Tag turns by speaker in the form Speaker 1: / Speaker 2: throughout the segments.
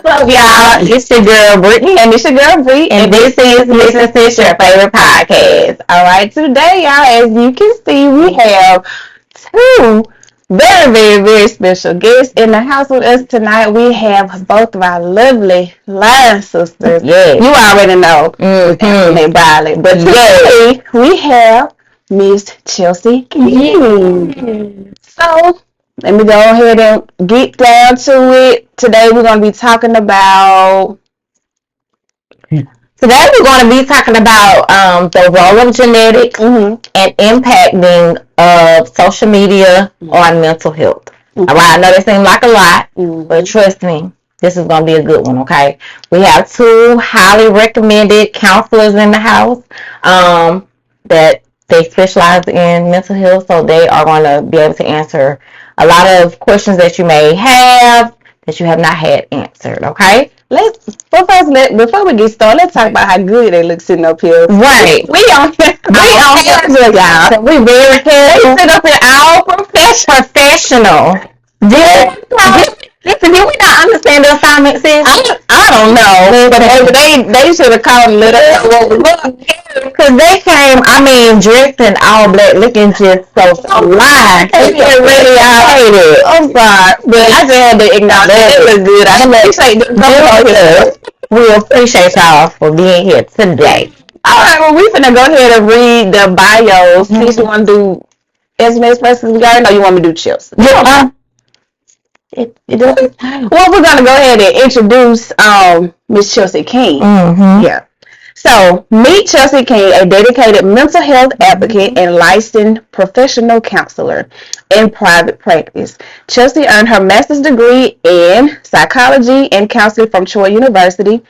Speaker 1: up, y'all? It's your girl Brittany,
Speaker 2: And it's your girl Bree,
Speaker 1: and this is Listen Sis, your favorite podcast.
Speaker 2: All right, today, y'all, as you can see, we have two very special guests in the house with us tonight. We have both of our lovely line sisters.
Speaker 1: Yes.
Speaker 2: You already know, Anthony Briley. But today, we have Miss Chelsea King. So, let me go ahead and get down to it. Today, we're going to be talking about
Speaker 1: Today we're going to be talking about the role of genetics and impacting of social media on mental health. All right, I know that seems like a lot, but trust me, this is going to be a good one, okay? We have two highly recommended counselors in the house that they specialize in mental health, so they are going to be able to answer a lot of questions that you may have that you have not had answered, okay?
Speaker 2: Before we get started, let's talk about how good they look sitting up here.
Speaker 1: Right.
Speaker 2: We on camera, y'all.
Speaker 1: We very careful.
Speaker 2: They sit up here all
Speaker 1: Professional. Listen, did we not understand the assignment, sis?
Speaker 2: I don't know, but they should have called a little.
Speaker 1: Because they came, dressed in all black, looking just so fly.
Speaker 2: They get really out. I'm sorry, but I just had to acknowledge it look good. I appreciate the
Speaker 1: We appreciate y'all for being here today.
Speaker 2: All right, well, we finna go ahead and read the bios. Since you want to do as many persons we already know, you want me to do chips.
Speaker 1: Yeah.
Speaker 2: Well, we're gonna go ahead and introduce Miss Chelsea King. Yeah. So, meet Chelsea King, a dedicated mental health advocate and licensed professional counselor in private practice. Chelsea earned her master's degree in psychology and counseling from Troy University,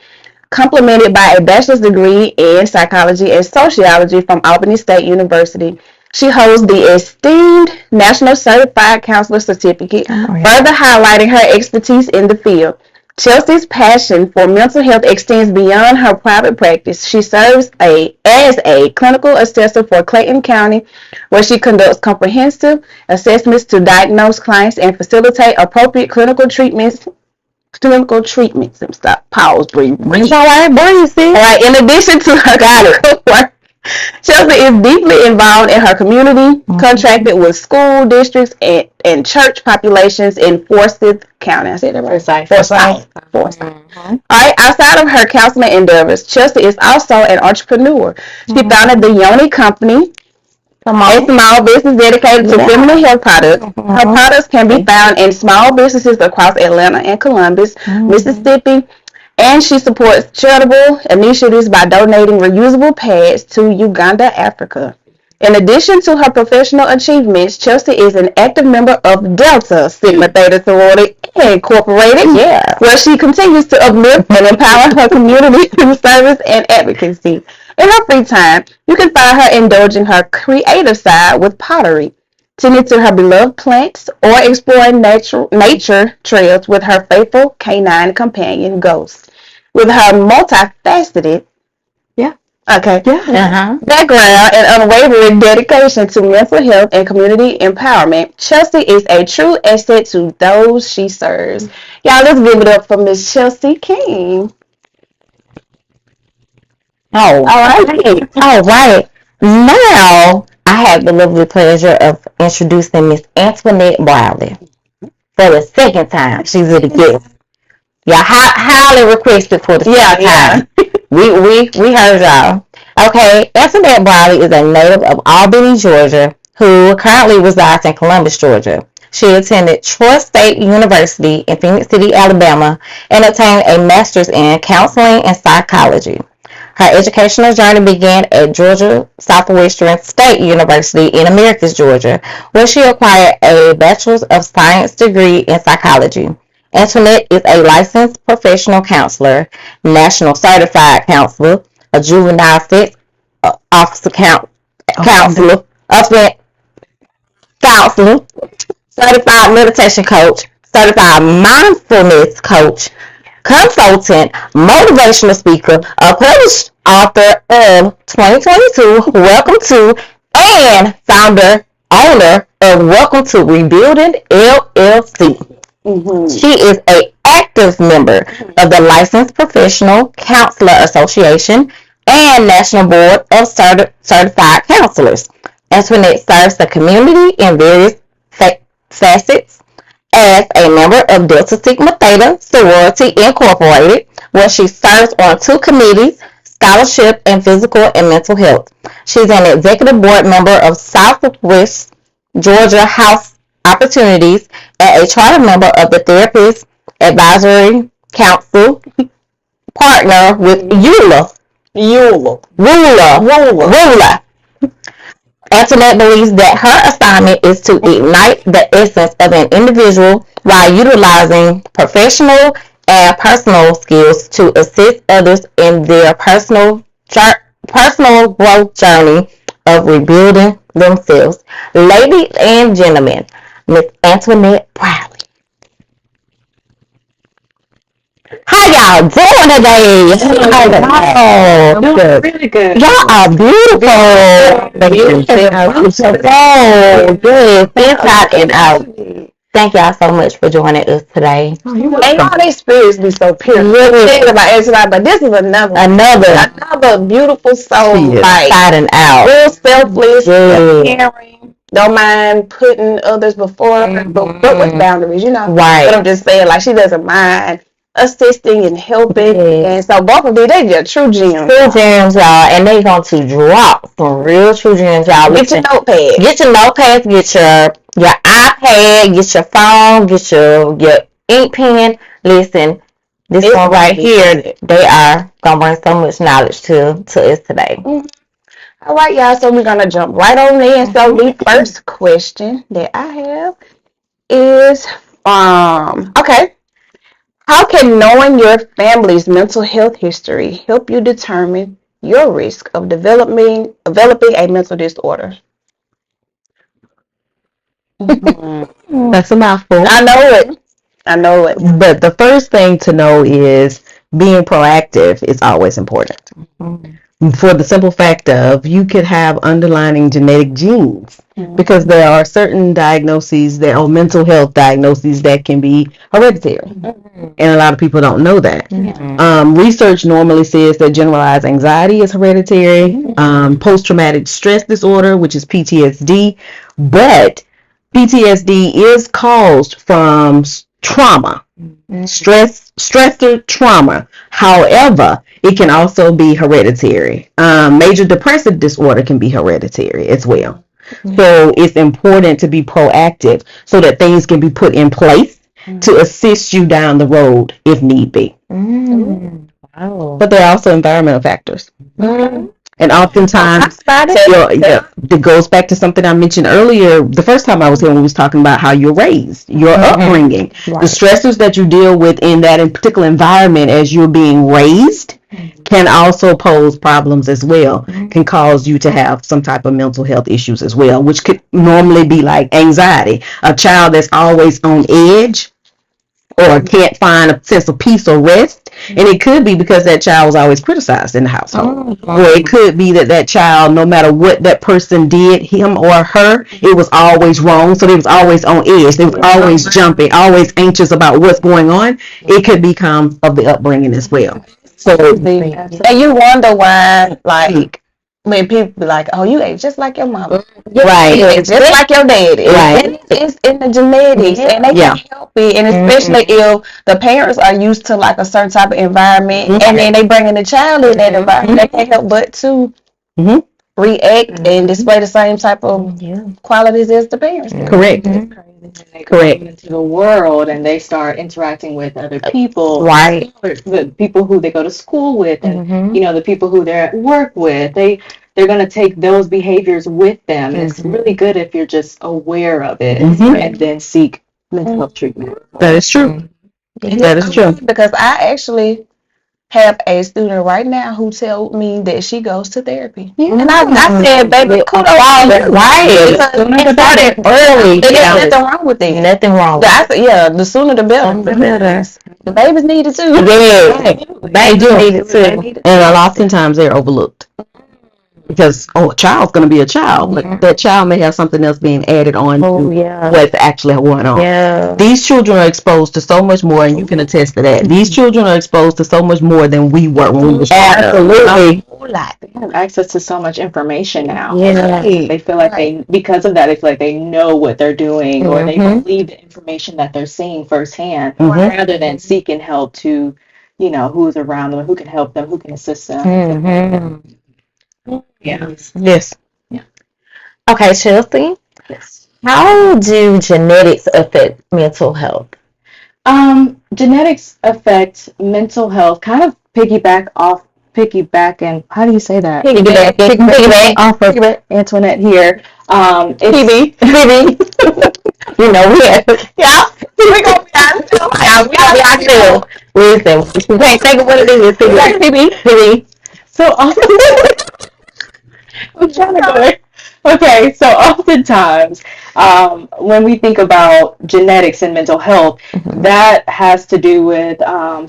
Speaker 2: complemented by a bachelor's degree in psychology and sociology from Albany State University. She holds the esteemed National Certified Counselor Certificate, further highlighting her expertise in the field. Chelsea's passion for mental health extends beyond her private practice. She serves as a clinical assessor for Clayton County, where she conducts comprehensive assessments to diagnose clients and facilitate appropriate clinical treatments. Pause, breathe.
Speaker 1: All right,
Speaker 2: in addition to her clinical work, Chelsea is deeply involved in her community, contracted with school districts and church populations in Forsyth County. I said that right? Forsyth. All right. Outside of her counseling endeavors, Chelsea is also an entrepreneur. She founded the Yoni Company, a small business dedicated to feminine health products. Her products can be found in small businesses across Atlanta and Columbus, Mississippi. And she supports charitable initiatives by donating reusable pads to Uganda, Africa. In addition to her professional achievements, Chelsea is an active member of Delta Sigma Theta Sorority Incorporated, where she continues to uplift and empower her community through service and advocacy. In her free time, you can find her indulging her creative side with pottery, tending to her beloved plants, or exploring nature trails with her faithful canine companion, Ghost. With her multifaceted background and unwavering dedication to mental health and community empowerment, Chelsea is a true asset to those she serves. Y'all, let's give it up for Miss Chelsea King.
Speaker 1: All right. Now, I have the lovely pleasure of introducing Miss Antoinette Briley for the second time. She's a guest. Y'all highly requested for the second time. We heard y'all. Okay, Antoinette Briley is a native of Albany, Georgia, who currently resides in Columbus, Georgia. She attended Troy State University in Phoenix City, Alabama, and obtained a master's in counseling and psychology. Her educational journey began at Georgia Southwestern State University in Americus, Georgia, where she acquired a Bachelor's of Science degree in psychology. Antoinette is a licensed professional counselor, national certified counselor, a juvenile sex officer counselor, certified meditation coach, certified mindfulness coach, consultant, motivational speaker, a published author of 2022 Welcome to, and owner of Welcome to Rebuilding LLC. She is an active active member of the Licensed Professional Counselor Association and National Board of Certified Counselors. Antoinette serves the community in various facets as a member of Delta Sigma Theta Sorority Incorporated, where she serves on 2 committees, scholarship and physical and mental health. She's an executive board member of Southwest Georgia House Opportunities and a charter member of the Therapist Advisory Council, partner with Rula. Antoinette believes that her assignment is to ignite the essence of an individual while utilizing professional and personal skills to assist others in their personal growth journey of rebuilding themselves. Ladies and gentlemen, Miss Antoinette Briley. How y'all doing today?
Speaker 3: Really good.
Speaker 1: Y'all are beautiful. So good. Inside and out. Thank y'all so much for joining us today.
Speaker 2: And y'all, they spirits be so pure.
Speaker 1: Really.
Speaker 2: But this is another beautiful soul.
Speaker 1: Inside and out.
Speaker 2: Real selfless, caring. Don't mind putting others before her, but with boundaries,
Speaker 1: Right.
Speaker 2: But I'm just saying, like, she doesn't mind assisting and helping. And so both of them, they just true gems.
Speaker 1: True gems, y'all. And they going to drop some real true gems, y'all.
Speaker 2: Get your notepad.
Speaker 1: Get your notepads, get your iPad, get your phone, get your ink pen. Listen, this one right here, they are going to bring so much knowledge to us today.
Speaker 2: All right, y'all. So we're going to jump right on in. So the first question that I have is, okay. How can knowing your family's mental health history help you determine your risk of developing a mental disorder?
Speaker 3: That's a mouthful.
Speaker 2: I know it.
Speaker 3: But the first thing to know is being proactive is always important. For the simple fact of you could have underlying genetic genes, because there are certain diagnoses, there are mental health diagnoses that can be hereditary, and a lot of people don't know that. Research normally says that generalized anxiety is hereditary, post-traumatic stress disorder, which is PTSD, but PTSD is caused from trauma, stressor trauma. However, it can also be hereditary. Major depressive disorder can be hereditary as well. So it's important to be proactive so that things can be put in place to assist you down the road if need be.
Speaker 1: Wow.
Speaker 3: But there are also environmental factors. And oftentimes, it goes back to something I mentioned earlier. The first time I was here, when we was talking about how you're raised, your upbringing, the stressors that you deal with in that in particular environment as you're being raised can also pose problems as well, can cause you to have some type of mental health issues as well, which could normally be like anxiety. A child that's always on edge or can't find a sense of peace or rest. And it could be because that child was always criticized in the household. Or it could be that child, no matter what that person did, him or her, it was always wrong. So they was always on edge. They was always jumping, always anxious about what's going on. It could become of the upbringing as well. So,
Speaker 2: and you wonder why, like, when people be like, "Oh, you ate just like your mama,"
Speaker 3: right?
Speaker 2: You ate just like your daddy,
Speaker 3: right?
Speaker 2: It's in the genetics, and they can't help it. And especially if the parents are used to like a certain type of environment, and then they bring in the child in that environment, they can't help but to react and display the same type of qualities as the parents.
Speaker 3: Correct.
Speaker 4: They go into the world and they start interacting with other people,
Speaker 1: right?
Speaker 4: The people who they go to school with, and the people who they're at work with. They're going to take those behaviors with them. And it's really good if you're just aware of it and then seek mental health treatment.
Speaker 3: That is true. That is true.
Speaker 2: Because I actually have a student right now who told me that she goes to therapy. And I said, baby, kudos.
Speaker 1: Right.
Speaker 2: It started early. There's nothing wrong with it.
Speaker 1: Nothing wrong with
Speaker 2: it. The sooner the better. The babies need it too.
Speaker 1: Yeah. They do need it too.
Speaker 3: And oftentimes they're overlooked. because a child's going to be a child, but that child may have something else being added on to what's actually going on.
Speaker 1: Yeah.
Speaker 3: These children are exposed to so much more, and you can attest to that. These children are exposed to so much more than we were when we were
Speaker 1: Absolutely.
Speaker 4: They have access to so much information now.
Speaker 1: Yeah.
Speaker 4: They feel like because of that, they feel like they know what they're doing, or they believe the information that they're seeing firsthand, rather than seeking help to, who's around them, who can help them, who can assist them. Yeah.
Speaker 3: Yes.
Speaker 4: Yeah.
Speaker 1: Okay, Chelsea.
Speaker 4: Yes.
Speaker 1: How do genetics affect mental health?
Speaker 4: Genetics affect mental health. Kind of piggyback, and how do you say that?
Speaker 1: Piggyback
Speaker 4: Off of Antoinette here.
Speaker 1: PB. You know, we gonna be ourselves. Listen, we can't think of what it is. PB.
Speaker 4: So I'm trying to go. Okay, so oftentimes when we think about genetics and mental health, that has to do with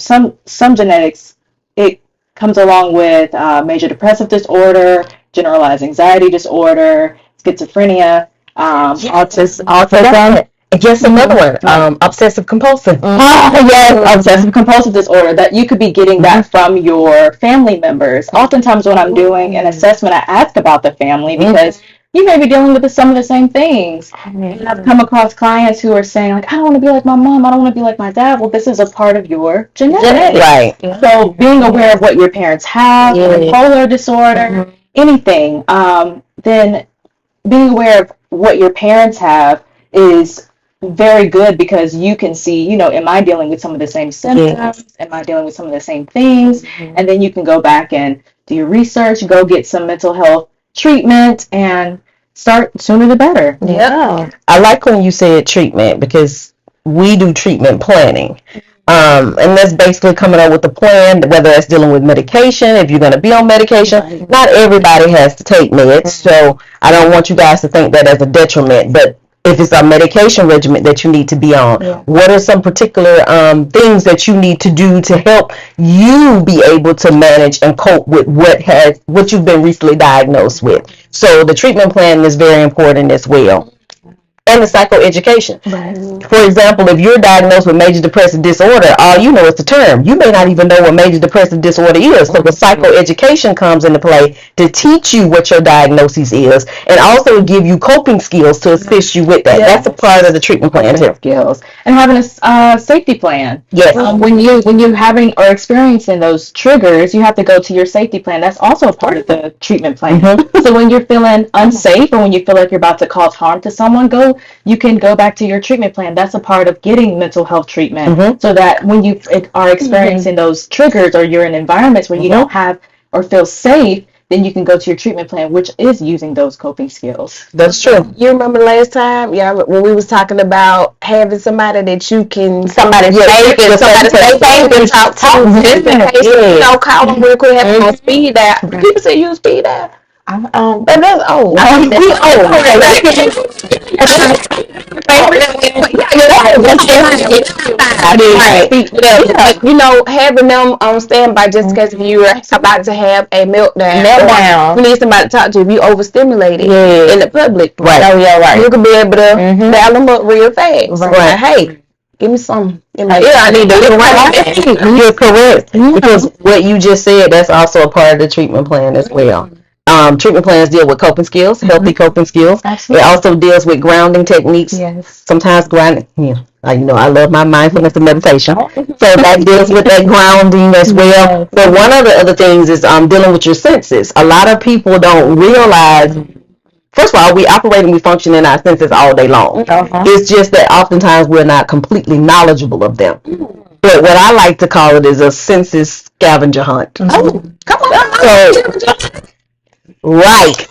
Speaker 4: some genetics. It comes along with major depressive disorder, generalized anxiety disorder, schizophrenia, autism.
Speaker 1: Just another one, obsessive compulsive.
Speaker 4: Yes, obsessive compulsive disorder. That you could be getting that from your family members. Oftentimes, when I'm doing an assessment, I ask about the family because you may be dealing with some of the same things. And I've come across clients who are saying, like, I don't want to be like my mom. I don't want to be like my dad. Well, this is a part of your genetics.
Speaker 1: Right.
Speaker 4: So being aware of what your parents have, bipolar disorder, anything, then being aware of what your parents have is very good, because you can see, am I dealing with some of the same symptoms? Am I dealing with some of the same things? And then you can go back and do your research, go get some mental health treatment, and start sooner the better.
Speaker 1: Yeah.
Speaker 3: I like when you said treatment, because we do treatment planning. And that's basically coming up with a plan, whether it's dealing with medication, if you're going to be on medication. Not everybody has to take meds, so I don't want you guys to think that as a detriment, but if it's a medication regimen that you need to be on, what are some particular things that you need to do to help you be able to manage and cope with what you've been recently diagnosed with? So the treatment plan is very important as well. And the psychoeducation. Right. For example, if you're diagnosed with major depressive disorder, all you know is the term. You may not even know what major depressive disorder is. So the psychoeducation comes into play to teach you what your diagnosis is, and also give you coping skills to assist you with that. That's a part of the treatment plan too.
Speaker 4: Skills and having a safety plan.
Speaker 3: Yes.
Speaker 4: When you having or experiencing those triggers, you have to go to your safety plan. That's also a part of the treatment plan. So when you're feeling unsafe, or when you feel like you're about to cause harm to someone, you can go back to your treatment plan. That's a part of getting mental health treatment, so that when you are experiencing those triggers, or you're in environments where you don't have or feel safe, then you can go to your treatment plan, which is using those coping skills.
Speaker 3: That's true.
Speaker 2: You remember last time, when we was talking about having somebody that you can
Speaker 1: somebody safe and talk to.
Speaker 2: Call them real quick, have them on speed dial. People say you speed dial. But that's old. Having them on standby just because you are about to have a meltdown. You need somebody to talk to if you overstimulated in the public.
Speaker 3: Right.
Speaker 2: Oh yeah, right. You can be able to dial them up real fast.
Speaker 3: Right.
Speaker 2: Hey, give me some.
Speaker 3: I need to live right. You're correct. Because what you just said, that's also a part of the treatment plan as well. Treatment plans deal with coping skills, healthy coping skills. Absolutely. It also deals with grounding techniques.
Speaker 1: Yes.
Speaker 3: Sometimes grounding, I love my mindfulness and meditation. So that deals with that grounding as well. But one of the other things is dealing with your senses. A lot of people don't realize, first of all, we operate and we function in our senses all day long. It's just that oftentimes we're not completely knowledgeable of them. But what I like to call it is a senses scavenger hunt.
Speaker 2: Oh, come on.
Speaker 3: Right.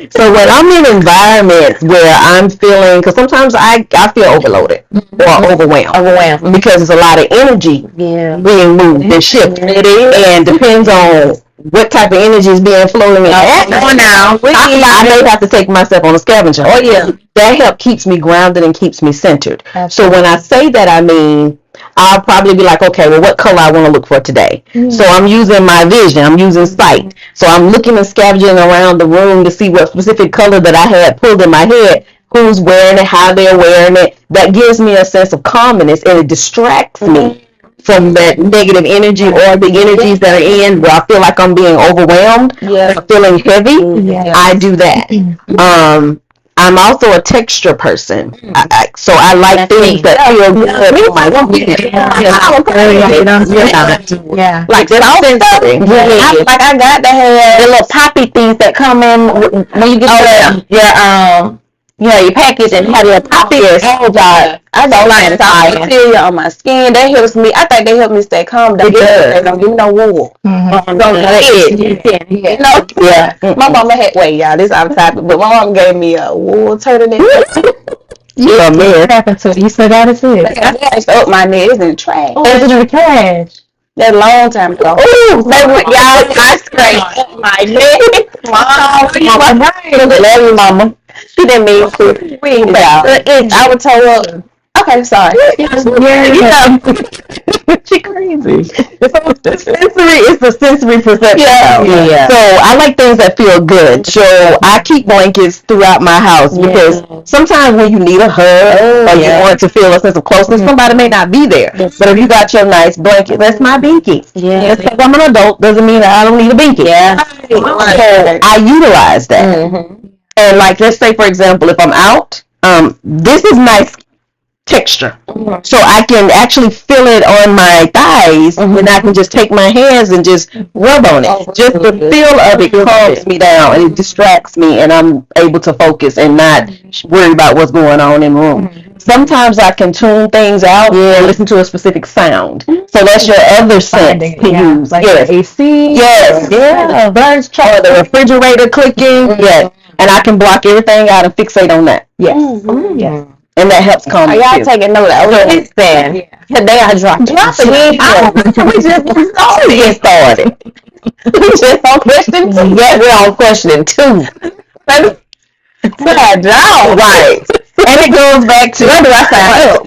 Speaker 3: So when I'm in environments where I'm feeling, because sometimes I feel overloaded or overwhelmed because there's a lot of energy being moved and shifted, and depends on what type of energy is being flowing in. I may have to take myself on a scavenger. That help keeps me grounded and keeps me centered. Absolutely. So when I say that, I mean I'll probably be like, okay, well, what color I want to look for today. So I'm using my vision. I'm using sight. So I'm looking and scavenging around the room to see what specific color that I had pulled in my head, who's wearing it, how they're wearing it. That gives me a sense of calmness, and it distracts me from that negative energy or the energies that are in where I feel like I'm being overwhelmed, or feeling heavy. I do that. I'm also a texture person, so I like things that feel good. Like soft sensory.
Speaker 1: Like I got to have the little poppy things that come in when you get your package and have your poppy. I don't like
Speaker 2: material on my skin. That helps me. I think they help me stay calm. They don't give me no wool. My mama had y'all. This out of topic, but my mom gave me a wool turtleneck.
Speaker 1: What happened to it? You still got it?
Speaker 2: It's up my neck. It's in the trash.
Speaker 1: Oh, it's in the trash.
Speaker 2: That long time ago.
Speaker 1: Ooh, y'all, I scraped up my neck. Love you, mama. She didn't mean to.
Speaker 2: I would tell her. Okay, sorry.
Speaker 3: She crazy. It's the sensory perception. Yeah. So I like things that feel good. So I keep blankets throughout my house because sometimes when you need a hug or you want to feel a sense of closeness, somebody may not be there. But if you got your nice blanket, that's my binky. Yeah. Because I'm an adult doesn't mean that I don't need a binky. Yeah. So I utilize that. And like, let's say for example, if I'm out, this is nice texture, so I can actually feel it on my thighs, and I can just take my hands and just rub on it. Just the feel of it calms me down and it distracts me, and I'm able to focus and not worry about what's going on in the room. Sometimes I can tune things out and listen to a specific sound. So that's your other sense to use.
Speaker 4: Like AC.
Speaker 3: Birds or the refrigerator clicking. And I can block everything out and fixate on that. Yes. And that helps calm me.
Speaker 2: Y'all taking note of
Speaker 1: Listen, they are dropping.
Speaker 3: We just started.
Speaker 2: We just on question 2.
Speaker 1: Yeah, we're on question 2.
Speaker 3: Right. And it goes back to where do I sign up?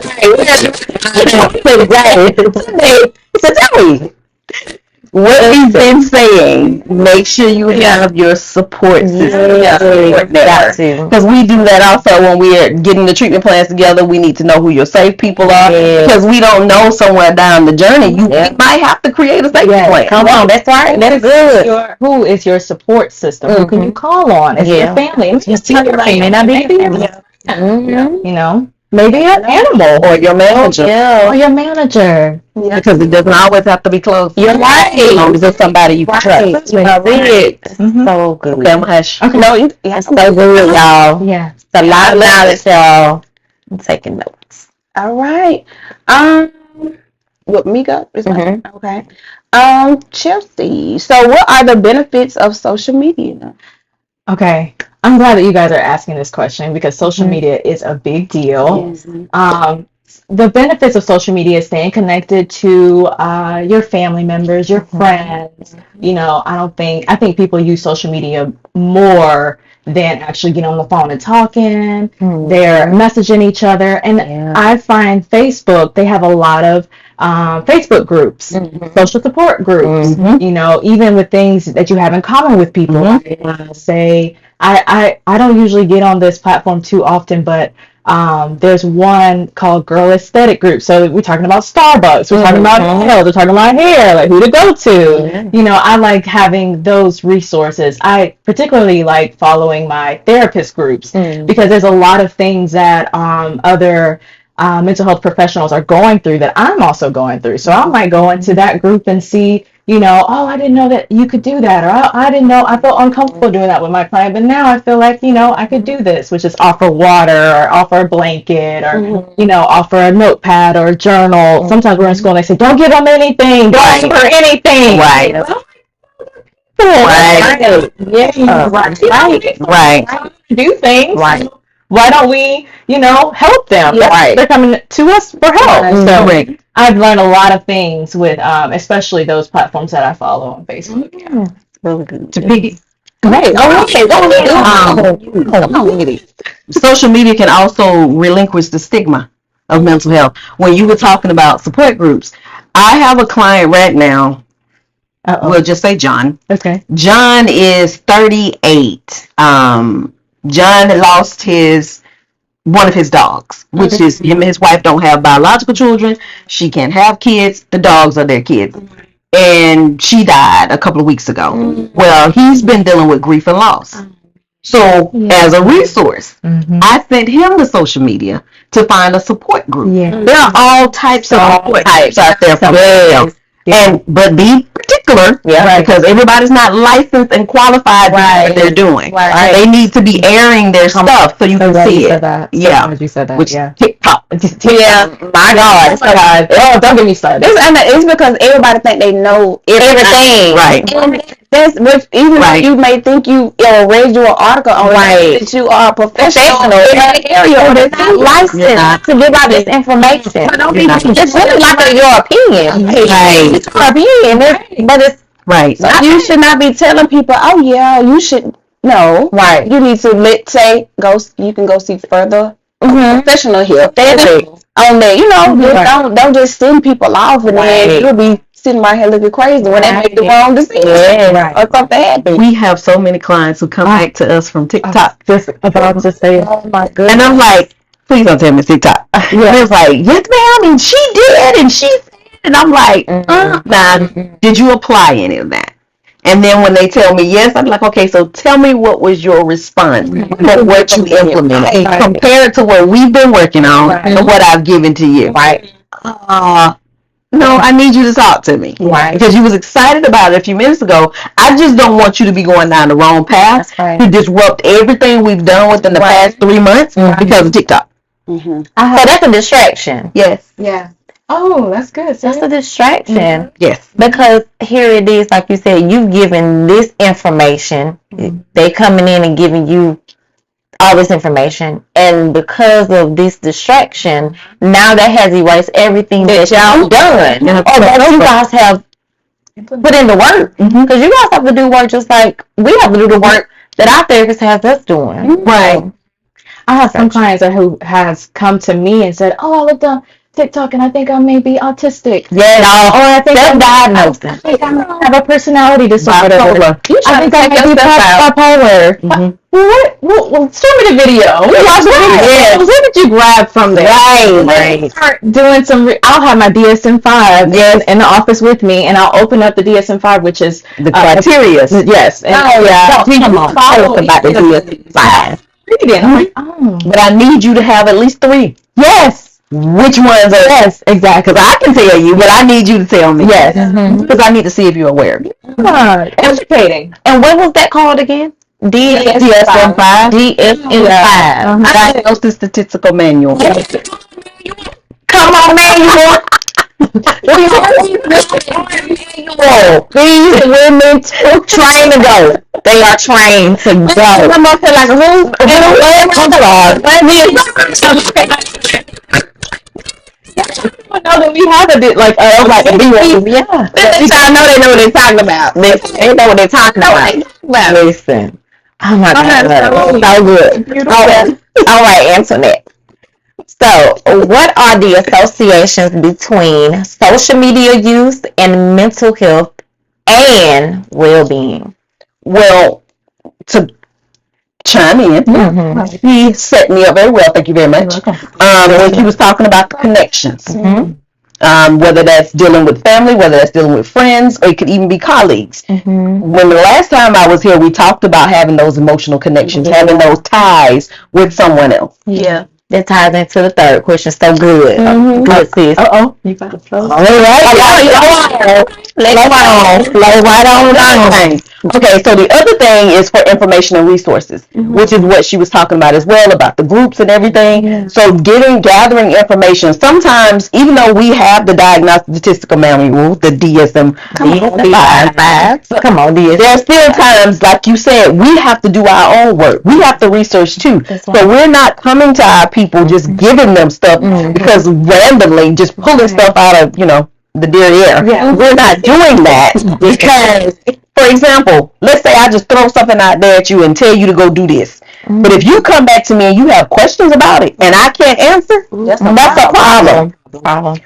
Speaker 3: What we've been saying, make sure you have your support system. Because we do that also when we're getting the treatment plans together. We need to know who your safe people are. Because we don't know somewhere down the journey. You might have to create a safe plan.
Speaker 1: Come on, that's right. That's good.
Speaker 4: Who is your support system? Who can you call on? It's your family. It's just your family. May not be family. You know, maybe an animal
Speaker 3: or your manager.
Speaker 4: Or your manager.
Speaker 3: Because it doesn't always have to be close.
Speaker 1: You're right.
Speaker 3: As long as it's somebody you can trust.
Speaker 1: So good.
Speaker 3: Okay, I'm hush.
Speaker 1: No, that's so good, y'all.
Speaker 4: Yeah.
Speaker 1: It's a lot of knowledge, y'all. I'm taking notes.
Speaker 2: All right. What me go? Okay. Chelsea. So, what are the benefits of social media?
Speaker 4: Okay. I'm glad that you guys are asking this question because social media is a big deal. The benefits of social media is staying connected to your family members, your friends. You know, I think people use social media more than actually getting on the phone and talking. They're messaging each other. And I find Facebook, they have a lot of Facebook groups, social support groups, you know, even with things that you have in common with people. I don't usually get on this platform too often, but there's one called Girl Aesthetic Group. So we're talking about Starbucks, we're talking about nails, we're talking about hair, like who to go to. You know, I like having those resources. I particularly like following my therapist groups because there's a lot of things that other mental health professionals are going through that I'm also going through. So I might go into that group and see, you know, oh, I didn't know that you could do that, or I didn't know, I felt uncomfortable doing that with my client, but now I feel like, you know, I could do this, which is offer water or offer a blanket or, you know, offer a notepad or a journal. Sometimes we're in school and they say, don't give them anything, don't offer anything. Do things. Why don't we, you know, help them? They're coming to us for help. So I've learned a lot of things with, especially those platforms that I follow on Facebook.
Speaker 1: Really good.
Speaker 3: Social media can also relinquish the stigma of mental health. When you were talking about support groups, I have a client right now. We'll just say John.
Speaker 4: Okay.
Speaker 3: John is 38. John lost one of his dogs, which is him and his wife don't have biological children. She can't have kids. The dogs are their kids. And she died a couple of weeks ago. Well, he's been dealing with grief and loss. So, as a resource, I sent him the social media to find a support group. There are all types of support types out there for them. But be particular, because everybody's not licensed and qualified to do what they're doing. They need to be airing their stuff so you can see it.
Speaker 4: You said that.
Speaker 3: Which TikTok.
Speaker 2: My God.
Speaker 4: Oh, don't get me started.
Speaker 2: It's because everybody think they know everything.
Speaker 3: Right.
Speaker 2: And that's what, even though you may think you read your article on that you are a professional in that area,
Speaker 1: that's not licensed to give out this information. It's really like your opinion. It's your opinion, but it's
Speaker 3: right.
Speaker 2: So you should not be telling people, oh yeah, you should. No,
Speaker 1: right.
Speaker 2: You need to you can go seek further professional help. On there, don't just send people off and then you'll be sitting right here looking crazy when they make the wrong decision or something happens.
Speaker 3: We have so many clients who come back to us from TikTok.
Speaker 4: Just about to say, oh my goodness.
Speaker 3: And I'm like, please don't tell me TikTok. And it's like, yes ma'am, and she did, and she said, and I'm like, now, did you apply any of that? And then when they tell me yes, I'm like, okay, so tell me what was your response for what you implemented. Compare it to what we've been working on and what I've given to you. No, I need you to talk to me. Because you was excited about it a few minutes ago. I just don't want you to be going down the wrong path to disrupt everything we've done within the past 3 months because of TikTok.
Speaker 1: So that's a distraction.
Speaker 3: Yes.
Speaker 4: Yeah. Oh, that's good.
Speaker 1: That's a distraction.
Speaker 3: Yes.
Speaker 1: Because here it is, like you said, you've given this information. They coming in and giving you all this information, and because of this distraction, now that has erased everything that y'all done, or that you guys have put in the work. Because you guys have to do work just like we have to do the work that our therapist has us doing.
Speaker 4: Right. I have some clients who has come to me and said, "Oh, I looked on TikTok and I think I may be autistic."
Speaker 1: Or I think I'm diagnosed.
Speaker 4: I think I have a personality disorder.
Speaker 2: I think I may be
Speaker 4: bipolar. Well, show me the video. Watch the video. What did you grab from there?
Speaker 1: Right.
Speaker 4: Start doing some. I'll have my DSM-5 in the office with me, and I'll open up the DSM-5, which is
Speaker 3: the criteria.
Speaker 4: Yes. And,
Speaker 1: come on. Tell us about the DSM-5.
Speaker 4: I'm like,
Speaker 3: but I need you to have at least 3.
Speaker 4: Yes.
Speaker 3: Which ones are?
Speaker 4: Yes, exactly.
Speaker 3: Because I can tell you, but I need you to tell me.
Speaker 4: Yes.
Speaker 3: Because I need to see if you're aware.
Speaker 4: Educating.
Speaker 1: And what was that called again?
Speaker 3: DSM-5.
Speaker 1: DSM-5.
Speaker 3: Diagnosis Statistical Manual.
Speaker 1: Come on, manual. These women trained to go. They are trained to go.
Speaker 2: I'm up here like who?
Speaker 4: I know that we have a bit like
Speaker 2: I know they know what they're talking about.
Speaker 1: They know what they're talking about. Listen. Oh my God. So good. All right, Antoinette. So, what are the associations between social media use and mental health and well-being?
Speaker 3: Well, to chime in, he set me up very well. Thank you very much. When he was talking about the connections, whether that's dealing with family, whether that's dealing with friends, or it could even be colleagues. When the last time I was here, we talked about having those emotional connections, having those ties with someone else.
Speaker 2: Yeah.
Speaker 1: That ties into the third question. So good. Good, sis.
Speaker 4: You got the flow.
Speaker 1: All right.
Speaker 3: Lay right on. Okay, so the other thing is for information and resources, which is what she was talking about as well, about the groups and everything. So gathering information. Sometimes, even though we have the Diagnostic Statistical Manual, the DSM-5,
Speaker 1: come on, DSM.
Speaker 3: There are still times, like you said, we have to do our own work. We have to research too. So we're not coming to our people just giving them stuff because randomly just pulling stuff out of, the derriere. We're not doing that because, for example, let's say I just throw something out there at you and tell you to go do this. But if you come back to me and you have questions about it and I can't answer, that's a problem.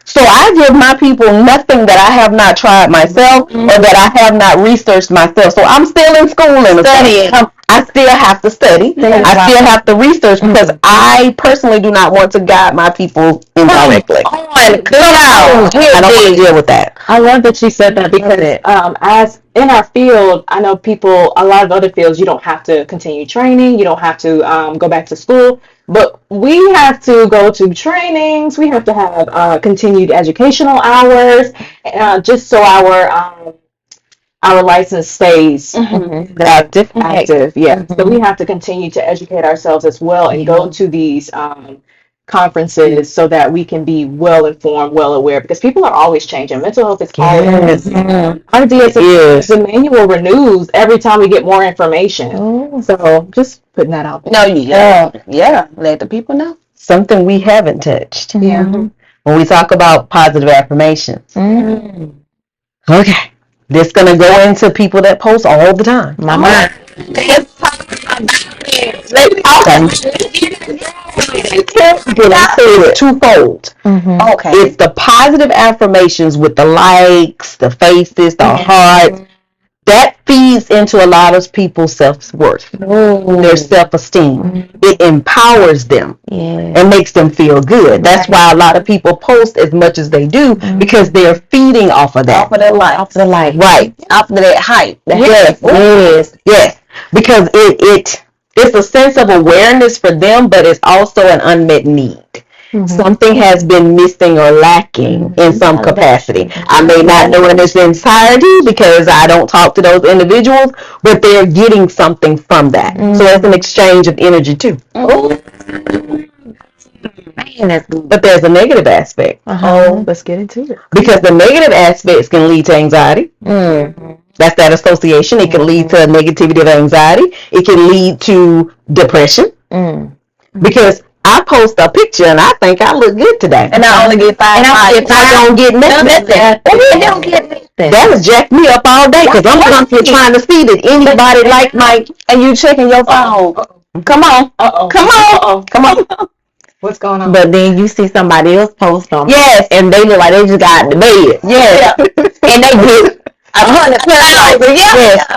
Speaker 3: So I give my people nothing that I have not tried myself or that I have not researched myself. So I'm still in school and studying. I still have to study. I still have to research because I personally do not want to guide my people indirectly. I don't want to deal with that.
Speaker 4: I love that she said that because as in our field, I know people, a lot of other fields, you don't have to continue training, you don't have to go back to school, but we have to go to trainings, we have to have continued educational hours, just so our license stays active. Yeah. So we have to continue to educate ourselves as well and go to these conferences so that we can be well informed, well aware, because people are always changing. Mental health is always our DSM, the manual renews every time we get more information. So just putting that out there.
Speaker 2: No, let the people know.
Speaker 3: Something we haven't touched.
Speaker 4: Yeah.
Speaker 3: When we talk about positive affirmations. Okay. This gonna go into people that post all the time.
Speaker 1: My mind.
Speaker 3: It's twofold.
Speaker 2: Okay.
Speaker 3: It's the positive affirmations with the likes, the faces, the hearts. That feeds into a lot of people's self-worth, their self-esteem. It empowers them and makes them feel good. That's why a lot of people post as much as they do because they're feeding off of that.
Speaker 2: Off of that light.
Speaker 1: Off the light.
Speaker 3: Right.
Speaker 2: Off of that hype.
Speaker 3: Yes. Because it's a sense of awareness for them, but it's also an unmet need. Something has been missing or lacking in some capacity. I may not know in its entirety because I don't talk to those individuals, but they're getting something from that. So it's an exchange of energy too.
Speaker 1: Man, that's good.
Speaker 3: But there's a negative aspect.
Speaker 4: Let's get into it.
Speaker 3: Because the negative aspects can lead to anxiety. That's that association. It can lead to negativity of anxiety. It can lead to depression. Because I post a picture and I think I look good today.
Speaker 2: And I only get 5 likes.
Speaker 3: I don't get nothing. That has jacked me up all day because I'm constantly trying to see that anybody like my, and you checking your phone. Come on. Come on.
Speaker 4: What's going on?
Speaker 1: But then you see somebody else post them.
Speaker 3: Yes, and they look like they just got in the bed. Yes. And they get 100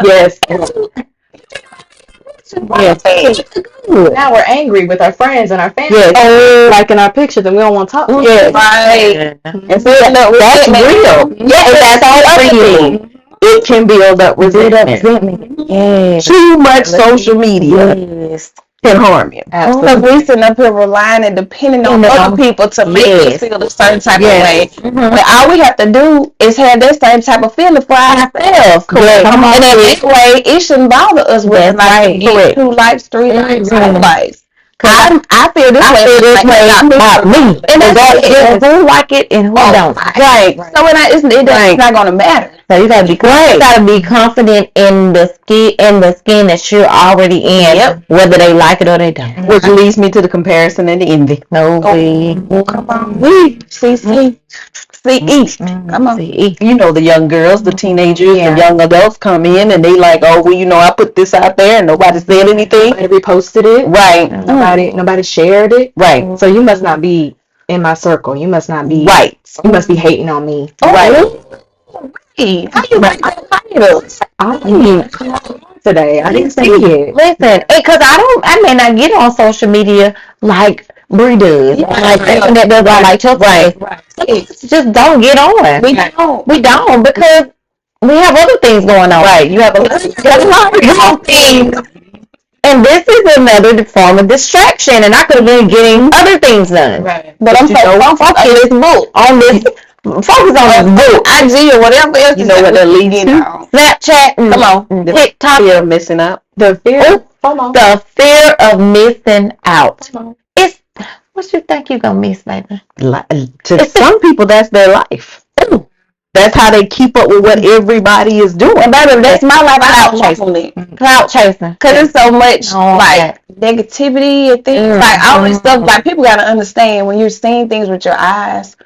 Speaker 3: Yes.
Speaker 4: Now we're angry with our friends and our family, liking our pictures, and we don't want to talk.
Speaker 3: Right. And so that's real. Yeah, that's all real. It can build up resentment. Too much social media can harm you.
Speaker 2: Because we sitting up here relying and depending on other people to make us feel a certain type of way. But all we have to do is have that same type of feeling for ourselves.
Speaker 3: Correct.
Speaker 2: And in that way, it shouldn't bother us with like 2 likes, 3 likes, 5 likes. I feel this way
Speaker 3: about me.
Speaker 2: And that's
Speaker 1: who like it and who don't.
Speaker 2: Right. So it's not going to matter.
Speaker 1: So you gotta be confident in the skin that you're already in, whether they like it or they don't.
Speaker 3: Which leads me to the comparison and the envy.
Speaker 2: Come on. Come on.
Speaker 3: You know the young girls, the teenagers, the young adults come in and they like, oh, well, you know, I put this out there and nobody said anything.
Speaker 4: Nobody reposted it.
Speaker 3: Right.
Speaker 4: Nobody shared it.
Speaker 3: Right.
Speaker 4: So you must not be in my circle. You must not be.
Speaker 3: Right.
Speaker 4: You must be hating on me.
Speaker 3: Right.
Speaker 2: How you like
Speaker 4: today? I didn't say it.
Speaker 1: Listen, because I may not get on social media like Bree does. Like internet does like Chelsea. Right. Just don't get on. We don't because we have other things going on.
Speaker 3: Right. You have a lot
Speaker 1: of things. And this is another form of distraction, and I could have been getting other things done.
Speaker 2: Right. But I'm focused on this book.
Speaker 1: Focus on this book.
Speaker 2: IG or whatever else.
Speaker 3: You know what that leads to?
Speaker 1: Snapchat.
Speaker 2: Come on.
Speaker 1: TikTok.
Speaker 3: Fear of missing out.
Speaker 1: The fear of missing out. It's what you think you gonna miss, baby?
Speaker 3: To some people, that's their life. That's how they keep up with what everybody is doing.
Speaker 2: And baby, that's my life.
Speaker 1: Clout chasing.
Speaker 2: Cause it's so much like negativity and things like all this stuff. Like people gotta understand when you're seeing things with your eyes,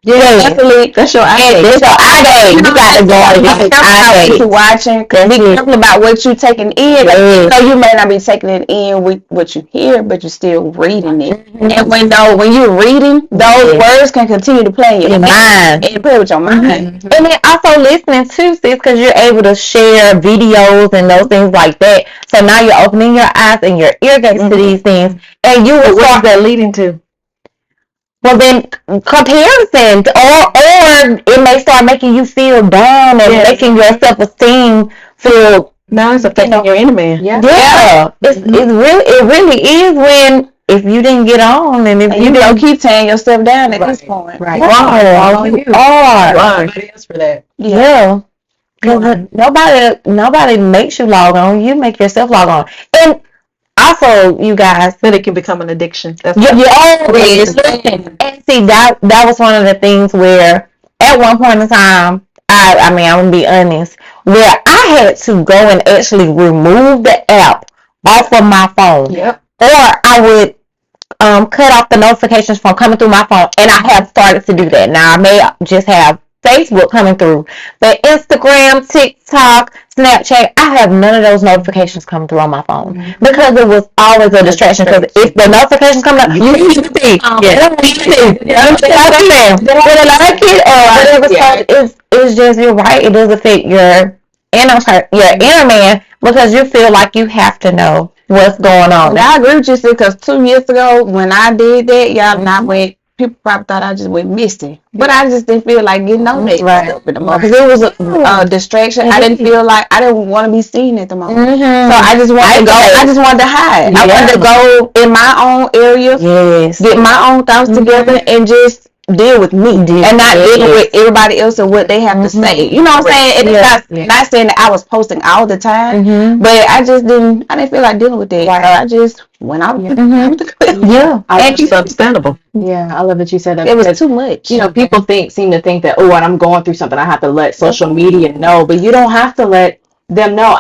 Speaker 2: Yeah, definitely.
Speaker 3: That's your eye
Speaker 1: And
Speaker 3: gate.
Speaker 1: this your eye gate. You got to go on
Speaker 2: Be
Speaker 1: this eye
Speaker 2: careful
Speaker 1: gate.
Speaker 2: what you watching. Be careful about what you taking in.
Speaker 1: Yes.
Speaker 2: So you may not be taking it in with what you hear, but you're still reading it.
Speaker 1: Mm-hmm.
Speaker 2: And when you're reading, those words can continue to play in your
Speaker 1: mind.
Speaker 2: and play with your mind.
Speaker 1: And then also listening to, sis, because you're able to share videos and those things like that. So now you're opening your eyes and your ear gates to these things, and you will
Speaker 3: What is
Speaker 1: start.
Speaker 3: that leading to?
Speaker 1: Well, then comparison, or it may start making you feel down and making your self-esteem feel.
Speaker 3: Now it's affecting your inner man.
Speaker 1: Yeah. It really is when if you didn't get on and if
Speaker 2: You don't keep tearing yourself down at this point.
Speaker 4: Right.
Speaker 1: you are.
Speaker 3: Nobody else for that.
Speaker 1: Yeah. Because nobody makes you log on. You make yourself log on. And also, you guys,
Speaker 3: Then it can become an addiction. That's
Speaker 1: you always listen. And see, that was one of the things where at one point in time, I mean, I'm gonna be honest, where I had to go and actually remove the app off of my phone.
Speaker 3: Yep.
Speaker 1: Or I would cut off the notifications from coming through my phone, and I have started to do that. Now I may just have Facebook coming through, but Instagram, TikTok, Snapchat, I have none of those notifications coming through on my phone because it was always a distraction. Because if the notifications come up, you need to see. With a lot of kids or whatever stuff, it's just, you're right. It does affect your inner man because you feel like you have to know what's going on.
Speaker 2: Now, I agree with you because 2 years ago when I did that, y'all, and I went, people probably thought I just went misty, but I just didn't feel like getting on that stuff at the moment because it was a distraction. I didn't feel like I didn't want to be seen at the moment, so I just wanted to go. I just wanted to hide. I wanted to go in my own area, get my own thoughts together, and just deal with me and not dealing with everybody else and what they have to say. You know what I'm saying? And it's not saying that I was posting all the time, but I didn't feel like dealing with that. So I just went out the cliff.
Speaker 3: And it's understandable.
Speaker 4: Yeah, I love that you said that.
Speaker 2: It was
Speaker 4: because,
Speaker 2: too much.
Speaker 4: you know, people seem to think that, oh, when I'm going through something, I have to let social media know, but you don't have to let them know.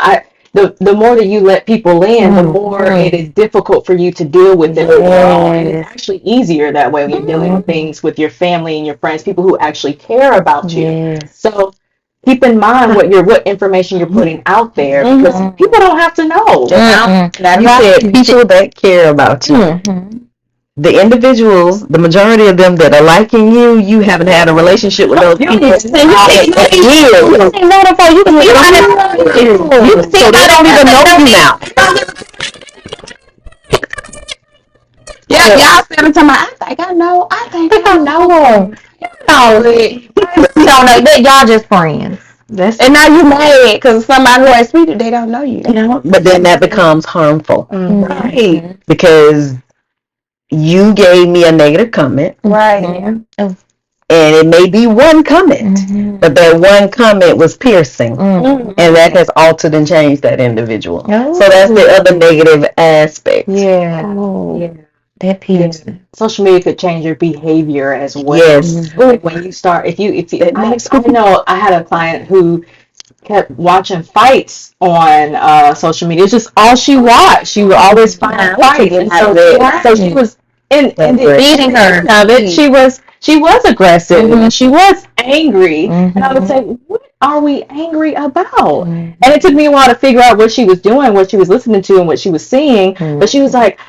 Speaker 4: The more that you let people in, the more it is difficult for you to deal with it overall. And it's actually easier that way when you're dealing with things with your family and your friends, people who actually care about you. So keep in mind what information you're putting out there because people don't have to know.
Speaker 3: You said people that care about you. The individuals, the majority of them that are liking you, you haven't had a relationship with those people. So they don't even know you now.
Speaker 2: Yeah, y'all said every time I think I know.
Speaker 1: No, that y'all just friends.
Speaker 2: And now you mad because somebody who has speak, they don't know you.
Speaker 3: But then that becomes harmful. Right. Because you gave me a negative comment.
Speaker 2: Right.
Speaker 3: And it may be one comment, but that one comment was piercing. And that has altered and changed that individual. So that's the other negative aspect.
Speaker 1: That piercing.
Speaker 4: Social media could change your behavior as well.
Speaker 3: Yes.
Speaker 4: Like when you start, I know I had a client who kept watching fights on social media. It's just all she watched. She would always find fights, and so she was in beating her of it. She was aggressive and she was angry, and I would say, what are we angry about? And it took me a while to figure out what she was doing, what she was listening to, and what she was seeing. But she was like,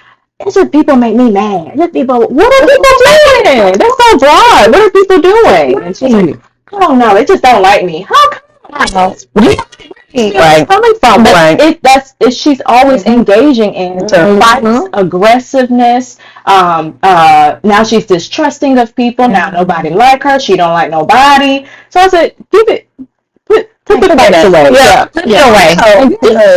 Speaker 4: it's just people make me mad. What are people doing? That's so broad. What are people doing? And she's like, I don't know. They just don't like me. How come?
Speaker 3: Right.
Speaker 4: Coming from, but she's always engaging in fights, aggressiveness. Now she's distrusting of people. Now nobody like her. She don't like nobody. So I said, put the fights away.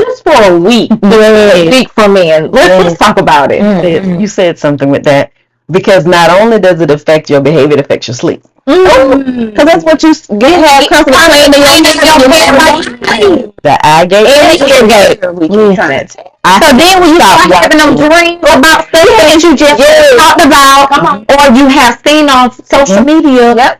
Speaker 4: Just for a week. Speak for men. Let's talk about it.
Speaker 3: You said something with that. Because not only does it affect your behavior, it affects your sleep.
Speaker 2: Because that's what you have constantly in your head.
Speaker 3: The eye gate and the ear gate.
Speaker 1: So then when you start having them dreams about stuff that you just talked about or you have seen on social media,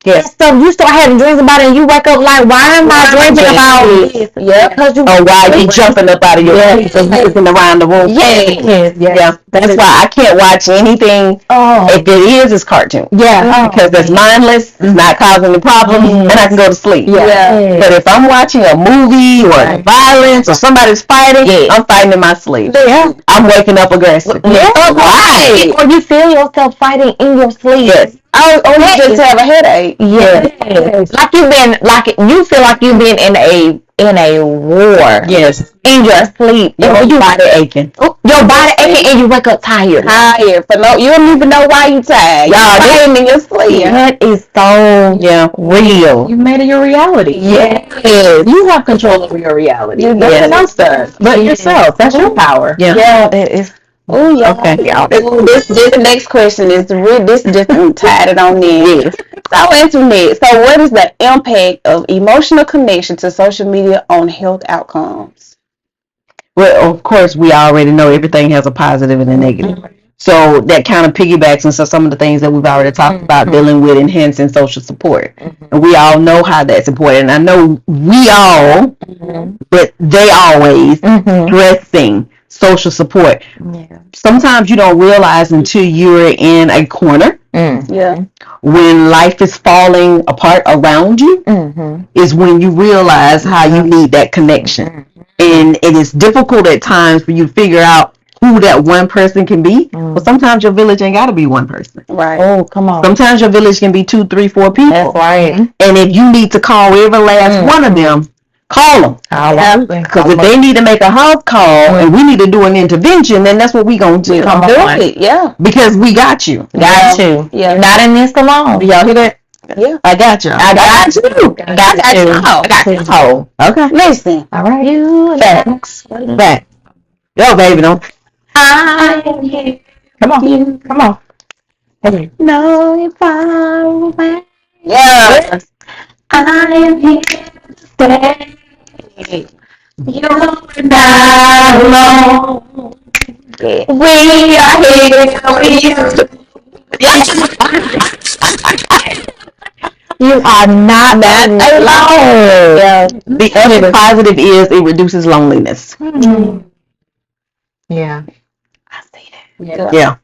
Speaker 1: Yes. So you start having dreams about it, and you wake up like, why am I dreaming about this?
Speaker 2: Yeah.
Speaker 1: Because you.
Speaker 3: Or why you jumping up out of your seat and looking around the room?
Speaker 1: Yes.
Speaker 3: Yeah. That's why I can't watch anything. If it is, it's cartoon.
Speaker 1: Yeah.
Speaker 3: Because it's mindless, it's not causing any problems, and I can go to sleep.
Speaker 2: Yeah.
Speaker 3: But if I'm watching a movie or violence or somebody's fighting, I'm fighting in my sleep.
Speaker 1: Yeah.
Speaker 3: I'm waking up aggressive.
Speaker 1: Yeah.
Speaker 3: Why?
Speaker 1: Or you feel yourself fighting in your sleep.
Speaker 3: Yes.
Speaker 2: Or you just have a headache.
Speaker 1: Yes. Like you feel like you've been in a war.
Speaker 3: Yes.
Speaker 1: In your sleep.
Speaker 3: Your body aching.
Speaker 1: Your body aching and you wake up tired.
Speaker 2: You don't even know why you tired.
Speaker 3: Y'all,
Speaker 2: You're in your sleep.
Speaker 1: That is so real.
Speaker 4: You made it your reality.
Speaker 1: Yes.
Speaker 4: You have control over your reality.
Speaker 2: You
Speaker 4: No one
Speaker 2: do.
Speaker 4: else does. But yourself. That's your power.
Speaker 3: Yeah.
Speaker 1: That is.
Speaker 2: Oh yeah.
Speaker 3: Okay.
Speaker 2: Ooh, this next question is this just tied it on in. So internet. So what is the impact of emotional connection to social media on health outcomes?
Speaker 3: Well, of course, we already know everything has a positive and a negative. So that kind of piggybacks into some of the things that we've already talked about dealing with enhancing social support. And we all know how that's important. I know we all, but they always stressing social support.
Speaker 1: Yeah.
Speaker 3: Sometimes you don't realize until you're in a corner
Speaker 2: Yeah.
Speaker 3: when life is falling apart around you is when you realize how you need that connection. And it is difficult at times for you to figure out who that one person can be. But sometimes your village ain't got to be one person.
Speaker 2: Right.
Speaker 1: Oh, come on.
Speaker 3: Sometimes your village can be 2, 3, 4 people.
Speaker 1: That's right.
Speaker 3: And if you need to call every last one of them, call them. Because if they need to make a house call and we need to do an intervention, then that's what we going to do.
Speaker 2: Yeah.
Speaker 3: Because we got you.
Speaker 1: Got you.
Speaker 2: Yeah.
Speaker 1: You're not in this alone.
Speaker 3: Do y'all hear that?
Speaker 2: Yeah.
Speaker 3: I got you.
Speaker 1: I got you.
Speaker 2: Got you.
Speaker 1: I got you. Oh.
Speaker 3: Okay.
Speaker 2: Listen.
Speaker 1: All right. You
Speaker 3: Facts. Back. Yo, baby, don't.
Speaker 1: I am here. Come on. Come on. Hey. No, you're far away.
Speaker 2: Yeah.
Speaker 1: I am here to stay. You're not alone. We are here with you. You are not alone.
Speaker 3: Yeah. The other positive is it reduces loneliness.
Speaker 4: Yeah.
Speaker 1: I see that.
Speaker 3: Yeah.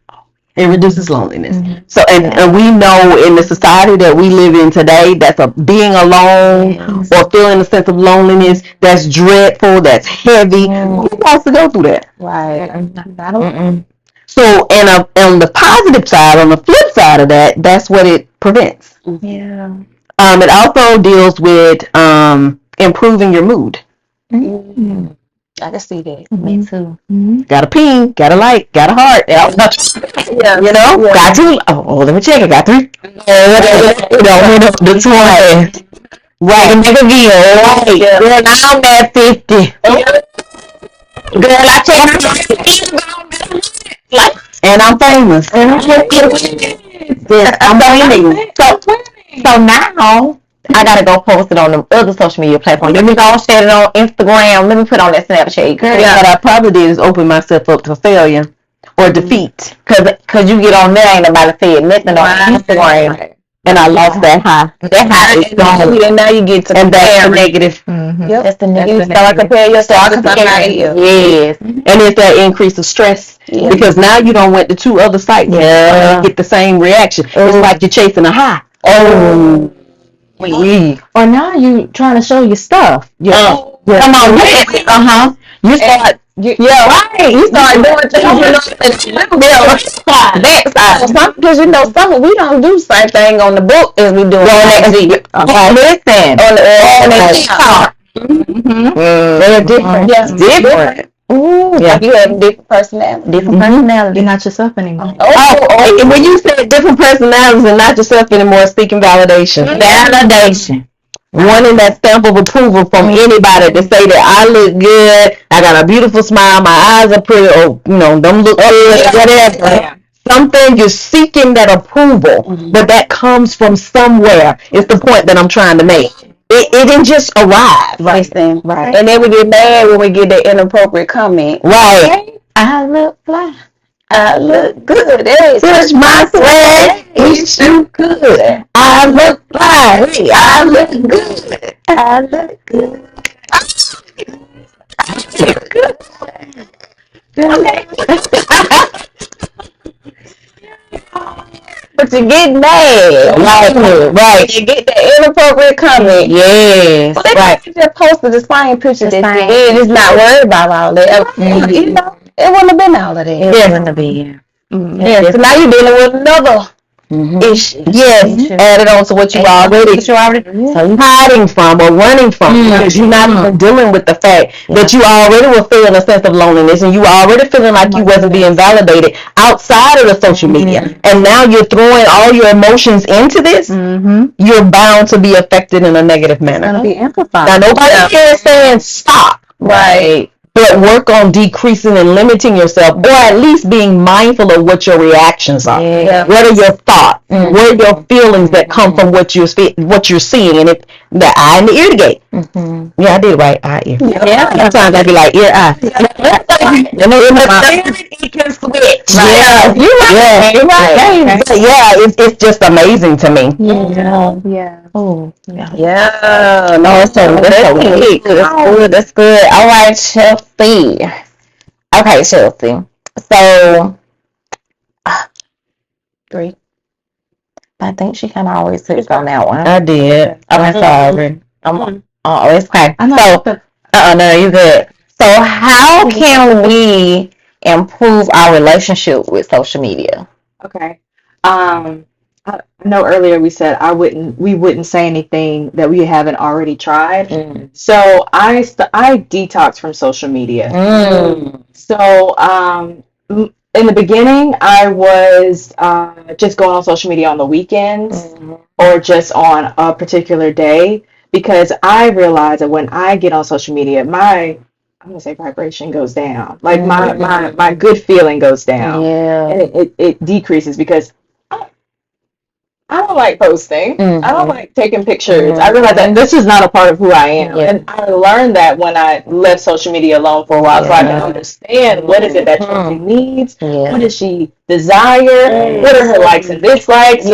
Speaker 3: It reduces loneliness. So, and we know in the society that we live in today, that's being alone or feeling a sense of loneliness that's dreadful, that's heavy. Who wants to go through that?
Speaker 2: Right.
Speaker 3: So, and on the positive side, on the flip side of that, that's what it prevents.
Speaker 1: Yeah.
Speaker 3: It also deals with improving your mood.
Speaker 2: I can see that.
Speaker 1: Me too.
Speaker 3: Got a ping, got a like, got a heart.
Speaker 2: Yeah.
Speaker 3: You know, got 2. Oh, let me check. I got 3. You know, hit up the 20. Right, and make a video. Right.
Speaker 2: Yeah.
Speaker 3: Girl, I'm at 50. Girl, I checked. And I'm famous. Yes, I'm winning.
Speaker 1: So now I gotta go post it on the other social media platform. Let me go share it on Instagram. Let me put it on that Snapchat.
Speaker 3: What I probably did is open myself up to failure or defeat.
Speaker 1: Cause you get on there, ain't nobody said nothing on Instagram.
Speaker 3: And I lost that high.
Speaker 1: That high is gone.
Speaker 2: And now you get to
Speaker 3: And that's the negative.
Speaker 2: Yep.
Speaker 1: That's the negative.
Speaker 2: Start comparing yourself to somebody else.
Speaker 1: Yes.
Speaker 3: And it's that increase of stress.
Speaker 2: Yeah.
Speaker 3: Because now you don't went to 2 other sites and get the same reaction. It's like you're chasing a high.
Speaker 1: Oh.
Speaker 4: Or now you trying to show your stuff.
Speaker 1: Come on. You start.
Speaker 2: Right. You start doing things, you know, because you know some we don't do the same thing on the book as we do on the
Speaker 1: Listen.
Speaker 2: on the TikTok.
Speaker 1: They're different.
Speaker 2: Yeah.
Speaker 1: Different. Ooh.
Speaker 2: Yeah. You have a different personality.
Speaker 1: Different personality.
Speaker 4: You're not yourself anymore.
Speaker 3: And when you said different personalities and not yourself anymore, seeking validation.
Speaker 1: Validation.
Speaker 3: Wanting that stamp of approval from anybody to say that I look good, I got a beautiful smile, my eyes are pretty, or them look good, whatever.
Speaker 2: Yeah.
Speaker 3: Something you're seeking that approval, but that comes from somewhere. Is the point that I'm trying to make. It didn't just arrive.
Speaker 2: Right. And then we get mad when we get that inappropriate comment.
Speaker 3: Right.
Speaker 1: I look fly.
Speaker 2: I look good. Hey,
Speaker 3: Touch my swag.
Speaker 1: You shoot good.
Speaker 3: I
Speaker 1: I look fine. I look good. I look good.
Speaker 2: But you get mad.
Speaker 1: Right.
Speaker 2: You get the inappropriate comment.
Speaker 1: Yes.
Speaker 2: Well, they
Speaker 1: Right.
Speaker 2: just posted the same picture that
Speaker 1: same.
Speaker 2: you did. It's not worried about all that. You know, it wouldn't have been all of that.
Speaker 1: It wouldn't be.
Speaker 2: Yeah, so now you're dealing with another issue.
Speaker 3: Yes, added on to what you already
Speaker 1: So you
Speaker 3: hiding from or running from, because you're not even dealing with the fact that you already were feeling a sense of loneliness, and you already feeling like you wasn't being validated outside of the social media, and now you're throwing all your emotions into this. You're bound to be affected in a negative manner.
Speaker 4: It's gonna be amplified.
Speaker 3: Now nobody here is saying stop,
Speaker 2: Right.
Speaker 3: but work on decreasing and limiting yourself, or at least being mindful of what your reactions are.
Speaker 1: Yeah.
Speaker 3: What are your thoughts? What are your feelings that come from what you're seeing? And if the eye and the ear to gate. Yeah, I did right. Eye, ear.
Speaker 1: Yeah.
Speaker 3: Sometimes I be like ear, eye.
Speaker 1: It can switch.
Speaker 3: Yeah, you're right.
Speaker 1: Yeah.
Speaker 3: Right. But yeah, it's just amazing to me.
Speaker 4: Yeah.
Speaker 1: Oh, yeah.
Speaker 2: Yeah.
Speaker 1: No, it's so good. That's good. All right, Chelsea. Okay, Chelsea. So,
Speaker 2: 3.
Speaker 1: I think she kind of always took on that one.
Speaker 3: I did.
Speaker 1: Okay, sorry. Oh, it's okay. No, you good. So, how can we improve our relationship with social media?
Speaker 4: Okay. I know earlier we said we wouldn't say anything that we haven't already tried. So I detox from social media. So in the beginning, I was just going on social media on the weekends or just on a particular day, because I realized that when I get on social media, I'm gonna say vibration goes down. Like my good feeling goes down.
Speaker 1: Yeah.
Speaker 4: And it decreases because I don't like posting. I don't like taking pictures. I realize that this is not a part of who I am. And I learned that when I left social media alone for a while, so I can understand what is it that Chelsea needs, what does she desire, what are her likes and dislikes.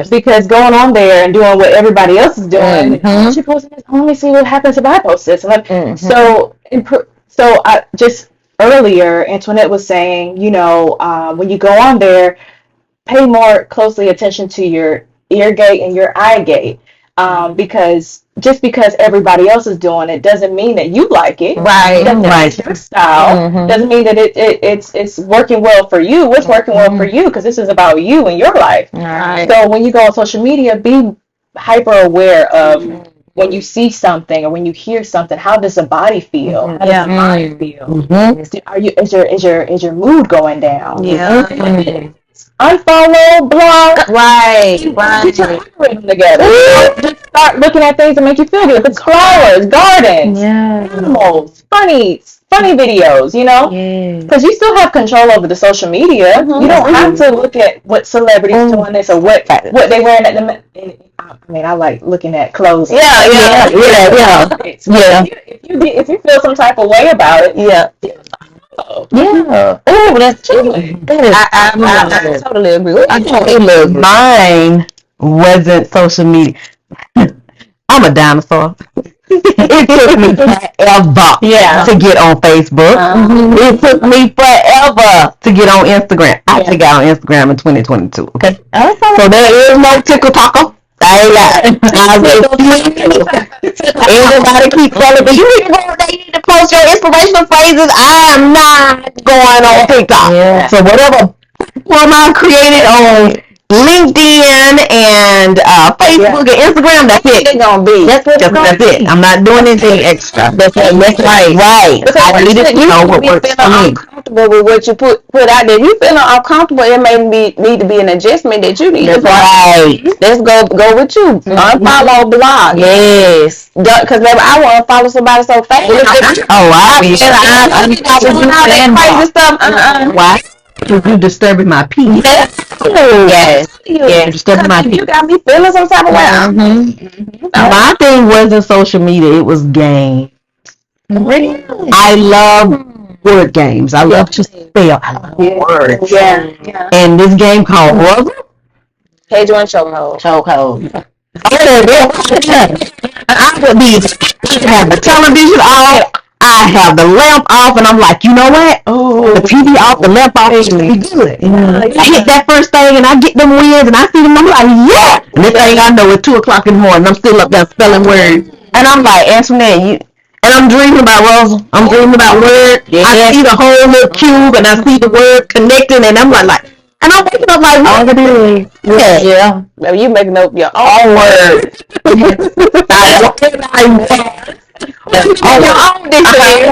Speaker 4: Because going on there and doing what everybody else is doing, she posted this, let me see what happens if I post this. So I just earlier, Antoinette was saying, when you go on there, pay more closely attention to your ear gate and your eye gate, because just because everybody else is doing it doesn't mean that you like it.
Speaker 2: Right.
Speaker 4: It's your style. Doesn't mean that it's working well for you. What's working well for you? Because this is about you and your life.
Speaker 2: Right.
Speaker 4: So when you go on social media, be hyper aware of when you see something or when you hear something. How does the body feel? How does the mind feel? Is your mood going down? Unfollow, block.
Speaker 2: Right.
Speaker 4: Get your algorithm together. Just start looking at things that make you feel good. The flowers, gardens, animals, funny videos, because you still have control over the social media. You don't have to look at what celebrities doing this or what they wearing at the. I like looking at clothes.
Speaker 1: Yeah.
Speaker 4: If you feel some type of way about it,
Speaker 1: Oh, that's true.
Speaker 2: I totally agree with you.
Speaker 3: Look, mine wasn't social media. I'm a dinosaur. It took me forever to get on Facebook. It took me forever to get on Instagram. I just got on Instagram in 2022. Okay, so there is no tickle taco. I ain't lying. Everybody keep telling me you need to post your inspirational phrases. I am not going on TikTok. So whatever platform I created on LinkedIn and Facebook and Instagram, that's it.
Speaker 2: It's gonna be.
Speaker 3: That's it. I'm not doing anything extra. That's right.
Speaker 2: Because
Speaker 3: I need to know what works for me.
Speaker 2: Uncomfortable with what you put out there. If you feeling uncomfortable, it may need to be an adjustment that you need to
Speaker 3: Right.
Speaker 2: Let's go with you. Unfollow, block.
Speaker 3: Yes.
Speaker 2: Because baby, I want to follow somebody so fast.
Speaker 3: I'm
Speaker 2: crazy stuff.
Speaker 3: Why? Because you disturbing my peace.
Speaker 2: Yes.
Speaker 3: You're disturbing my peace.
Speaker 2: You got me feeling some type of way.
Speaker 3: My thing wasn't social media, it was games.
Speaker 2: Really?
Speaker 3: I love word games. I love to spell. I love words.
Speaker 2: Yeah.
Speaker 3: And this game called Ruzzle,
Speaker 2: Head joint chokehold.
Speaker 1: Chokehold.
Speaker 3: I would be have the television off. I have the lamp off, and I'm like, you know what?
Speaker 4: Oh,
Speaker 3: The TV off, the lamp off, it's be good. I hit that first thing, and I get them wins, and I see them. I'm like, yeah. And the thing I know, it's 2:00 in the morning. I'm still up there spelling words, and I'm like, Antoinette, you. And I'm dreaming about Rosa. I'm dreaming about words. I see the whole little cube, and I see the word connecting, and I'm like, and I'm waking up like, what?
Speaker 1: Yeah.
Speaker 2: Baby, you making up your own words.
Speaker 1: Oh, your own dictionary.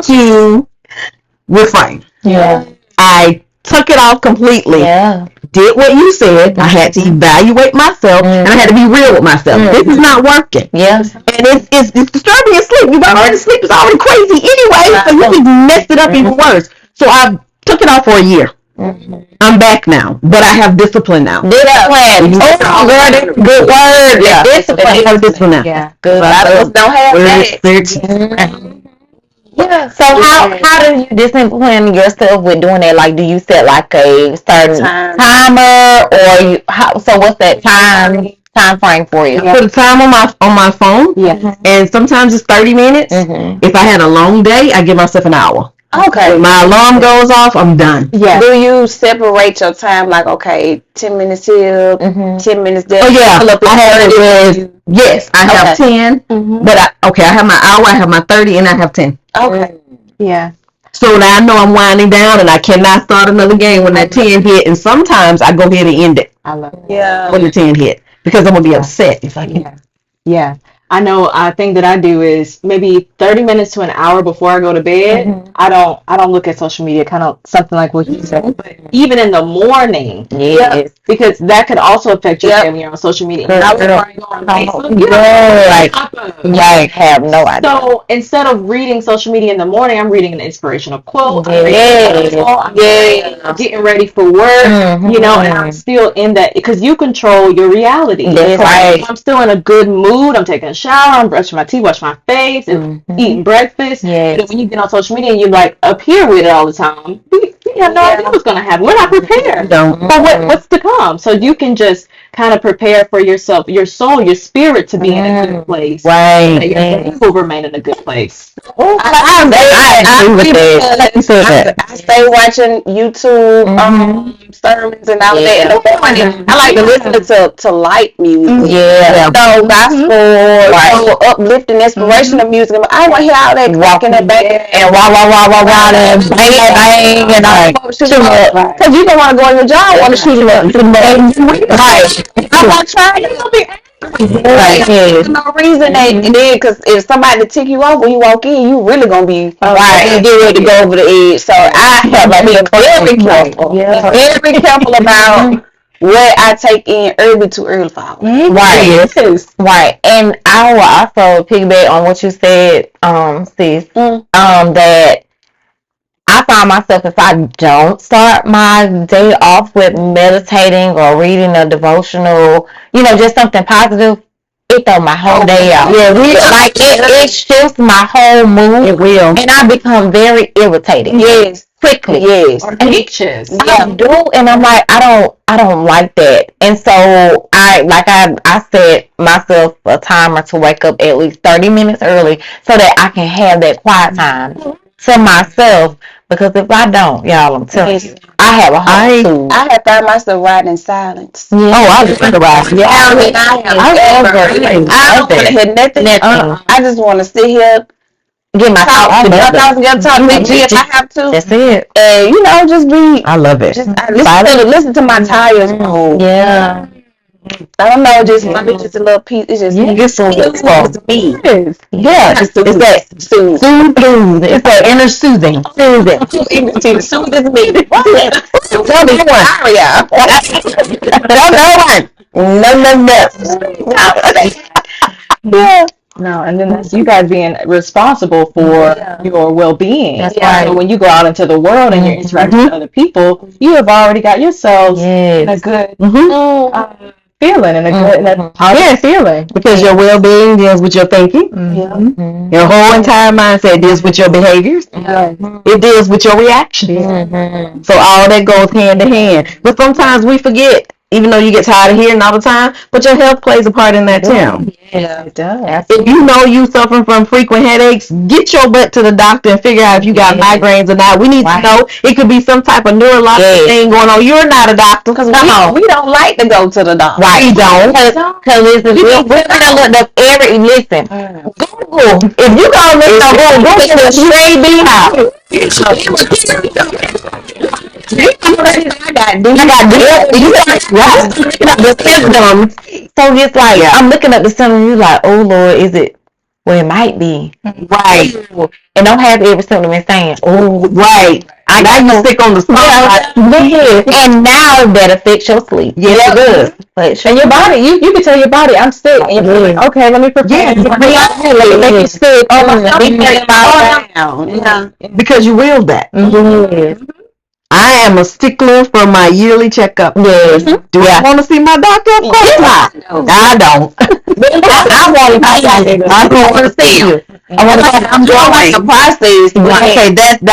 Speaker 3: To refrain.
Speaker 1: Yeah.
Speaker 3: I took it off completely.
Speaker 1: Yeah.
Speaker 3: Did what you said. I had to evaluate myself, and I had to be real with myself. This is not working.
Speaker 1: Yeah.
Speaker 3: And it's disturbing your sleep. You got already sleep is already crazy anyway, so you just messed it up even worse. So I took it off for a year. I'm back now, but I have discipline now.
Speaker 1: Discipline. Oh, girl, good word.
Speaker 3: Yeah,
Speaker 1: Discipline.
Speaker 3: I have discipline now.
Speaker 1: Yeah.
Speaker 2: A lot of us don't have that.
Speaker 1: Yeah. So how do you discipline yourself with doing that? Like, do you set like a certain timer, or so what's that time frame for you?
Speaker 3: I put a time on my phone.
Speaker 1: Yeah.
Speaker 3: And sometimes it's 30 minutes. If I had a long day, I give myself an hour.
Speaker 2: Okay.
Speaker 3: When my alarm goes off, I'm done.
Speaker 2: Yeah. Do you separate your time like, okay, 10 minutes here, 10 minutes there?
Speaker 3: Oh yeah. I have it. Yes, I have 10. But I have my hour, I have my 30, and I have 10.
Speaker 2: Okay.
Speaker 4: Yeah.
Speaker 3: So now I know I'm winding down, and I cannot start another game when that 10 hit. And sometimes I go ahead and end it.
Speaker 4: I love it.
Speaker 2: Yeah.
Speaker 3: When the 10 hit, because I'm gonna be upset if I can't.
Speaker 4: Yeah. I know a thing that I do is maybe 30 minutes to an hour before I go to bed. I don't look at social media, kind of something like what you said. But even in the morning, because that could also affect your day when you're on social media. And I would probably go on Facebook.
Speaker 1: Like have no idea.
Speaker 4: So instead of reading social media in the morning, I'm reading an inspirational quote. I'm getting ready for work, and I'm still in that, because you control your reality.
Speaker 1: That's right.
Speaker 4: I'm still in a good mood. I'm taking a shower, I'm brushing my teeth, washing my face, and eating breakfast.
Speaker 1: Yes.
Speaker 4: And when you get on social media and you like up here with it all the time, we have no idea what's going to happen. We're not prepared for what's to come. So you can just kind of prepare for yourself, your soul, your spirit to be in a good place.
Speaker 3: Right.
Speaker 4: Your body will remain in a good place.
Speaker 3: I
Speaker 2: stay watching YouTube sermons and all that in the morning. I like to listen to light music.
Speaker 1: Yeah.
Speaker 2: So gospel, uplifting, inspirational music. I want to hear all that walking and bang and wah and bang and all. Because you don't want to go on your job, want to shoot him up. Right. I'm not trying to be right. There's no reason and then because if somebody tick you off when you walk in, you really gonna be right. You get ready to go over the edge. So I have to be very careful, very careful about what I take in early to early for.
Speaker 1: Right. Yes. Right. And I will also piggyback on what you said, sis. That I find myself, if I don't start my day off with meditating or reading a devotional, just something positive, it throw my whole day out. Yeah, like it shifts my whole mood.
Speaker 3: It will.
Speaker 1: And I become very irritated.
Speaker 2: Yes.
Speaker 1: Quickly.
Speaker 2: Yes.
Speaker 4: Or anxious.
Speaker 1: I do, and I'm like, I don't like that. And so I set myself a timer to wake up at least 30 minutes early so that I can have that quiet time to myself. Because if I don't, y'all, I'm telling you, I have a hard too.
Speaker 2: I have found myself riding in silence.
Speaker 1: Yeah. Oh, I just think about it.
Speaker 2: I don't want to hear nothing. I just want to sit here,
Speaker 1: get my thoughts
Speaker 2: together, talk to me if I have to.
Speaker 1: That's it.
Speaker 2: And just be.
Speaker 3: I love it.
Speaker 2: Just listen to my tires roll.
Speaker 1: Yeah.
Speaker 2: I don't know, just a little piece. It's just
Speaker 1: it's
Speaker 2: me.
Speaker 1: Yeah, it's that soothing. It's that inner soothing.
Speaker 2: Soothing me.
Speaker 1: Tell me one. No.
Speaker 2: Yeah.
Speaker 4: No, and then that's you guys being responsible for your well-being.
Speaker 1: That's right.
Speaker 4: So when you go out into the world and you're interacting with other people, you have already got yourselves in a good feeling and a good and a positive feeling.
Speaker 3: Because your well-being deals with your thinking.
Speaker 2: Yeah.
Speaker 3: Your whole entire mindset deals with your behaviors. It deals with your reactions. So all that goes hand in hand. But sometimes we forget, even though you get tired of hearing all the time, but your health plays a part in that too.
Speaker 4: Yeah, it does.
Speaker 3: If you know you suffering from frequent headaches, get your butt to the doctor and figure out if you got migraines or not. We need to know. It could be some type of neurological thing going on. You're not a doctor.
Speaker 2: Because we don't like to go to the doctor.
Speaker 1: Right.
Speaker 3: We don't.
Speaker 1: Because listen, we're gonna look up every listen. Google. If you go look up Google, straight be out. The symptoms. So it's like I'm looking at the symptoms. You're like, oh Lord, is it? Well, it might be.
Speaker 3: Right.
Speaker 1: And don't have every symptom and saying, oh,
Speaker 3: Right. I got you sick on the spot.
Speaker 1: and now that affects your sleep.
Speaker 3: Yes, it does.
Speaker 1: But
Speaker 4: And your body, you can tell your body, I'm sick. And you're like, okay, let me prepare.
Speaker 1: make you sick.
Speaker 3: Because you willed that. I am a stickler for my yearly checkup. Yes. Do I want to see my doctor? Of course not. I don't.
Speaker 1: I don't want to see you. I want to. I'm doing like the process.
Speaker 3: Okay, that's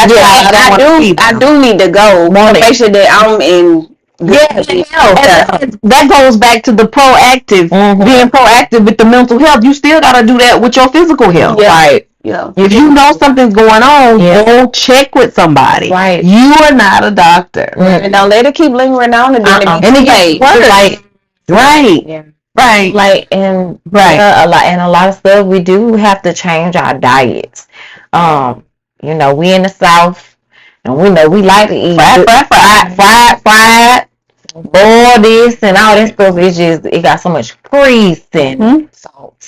Speaker 2: I do need to go. Make sure that I'm in.
Speaker 3: That goes back to the proactive, being proactive with the mental health. You still got to do that with your physical health.
Speaker 2: Yeah.
Speaker 3: Right.
Speaker 2: Yeah.
Speaker 3: If you know something's going on, go check with somebody.
Speaker 1: Right.
Speaker 3: You are not a doctor.
Speaker 2: And don't let it keep lingering on and then
Speaker 3: And it gets worse. Like, right.
Speaker 4: Yeah.
Speaker 3: Right.
Speaker 1: Like and a lot of stuff we do have to change our diets. You know, we in the South and we know we like to eat fried, boil this and all that stuff. It's just it got so much grease and salt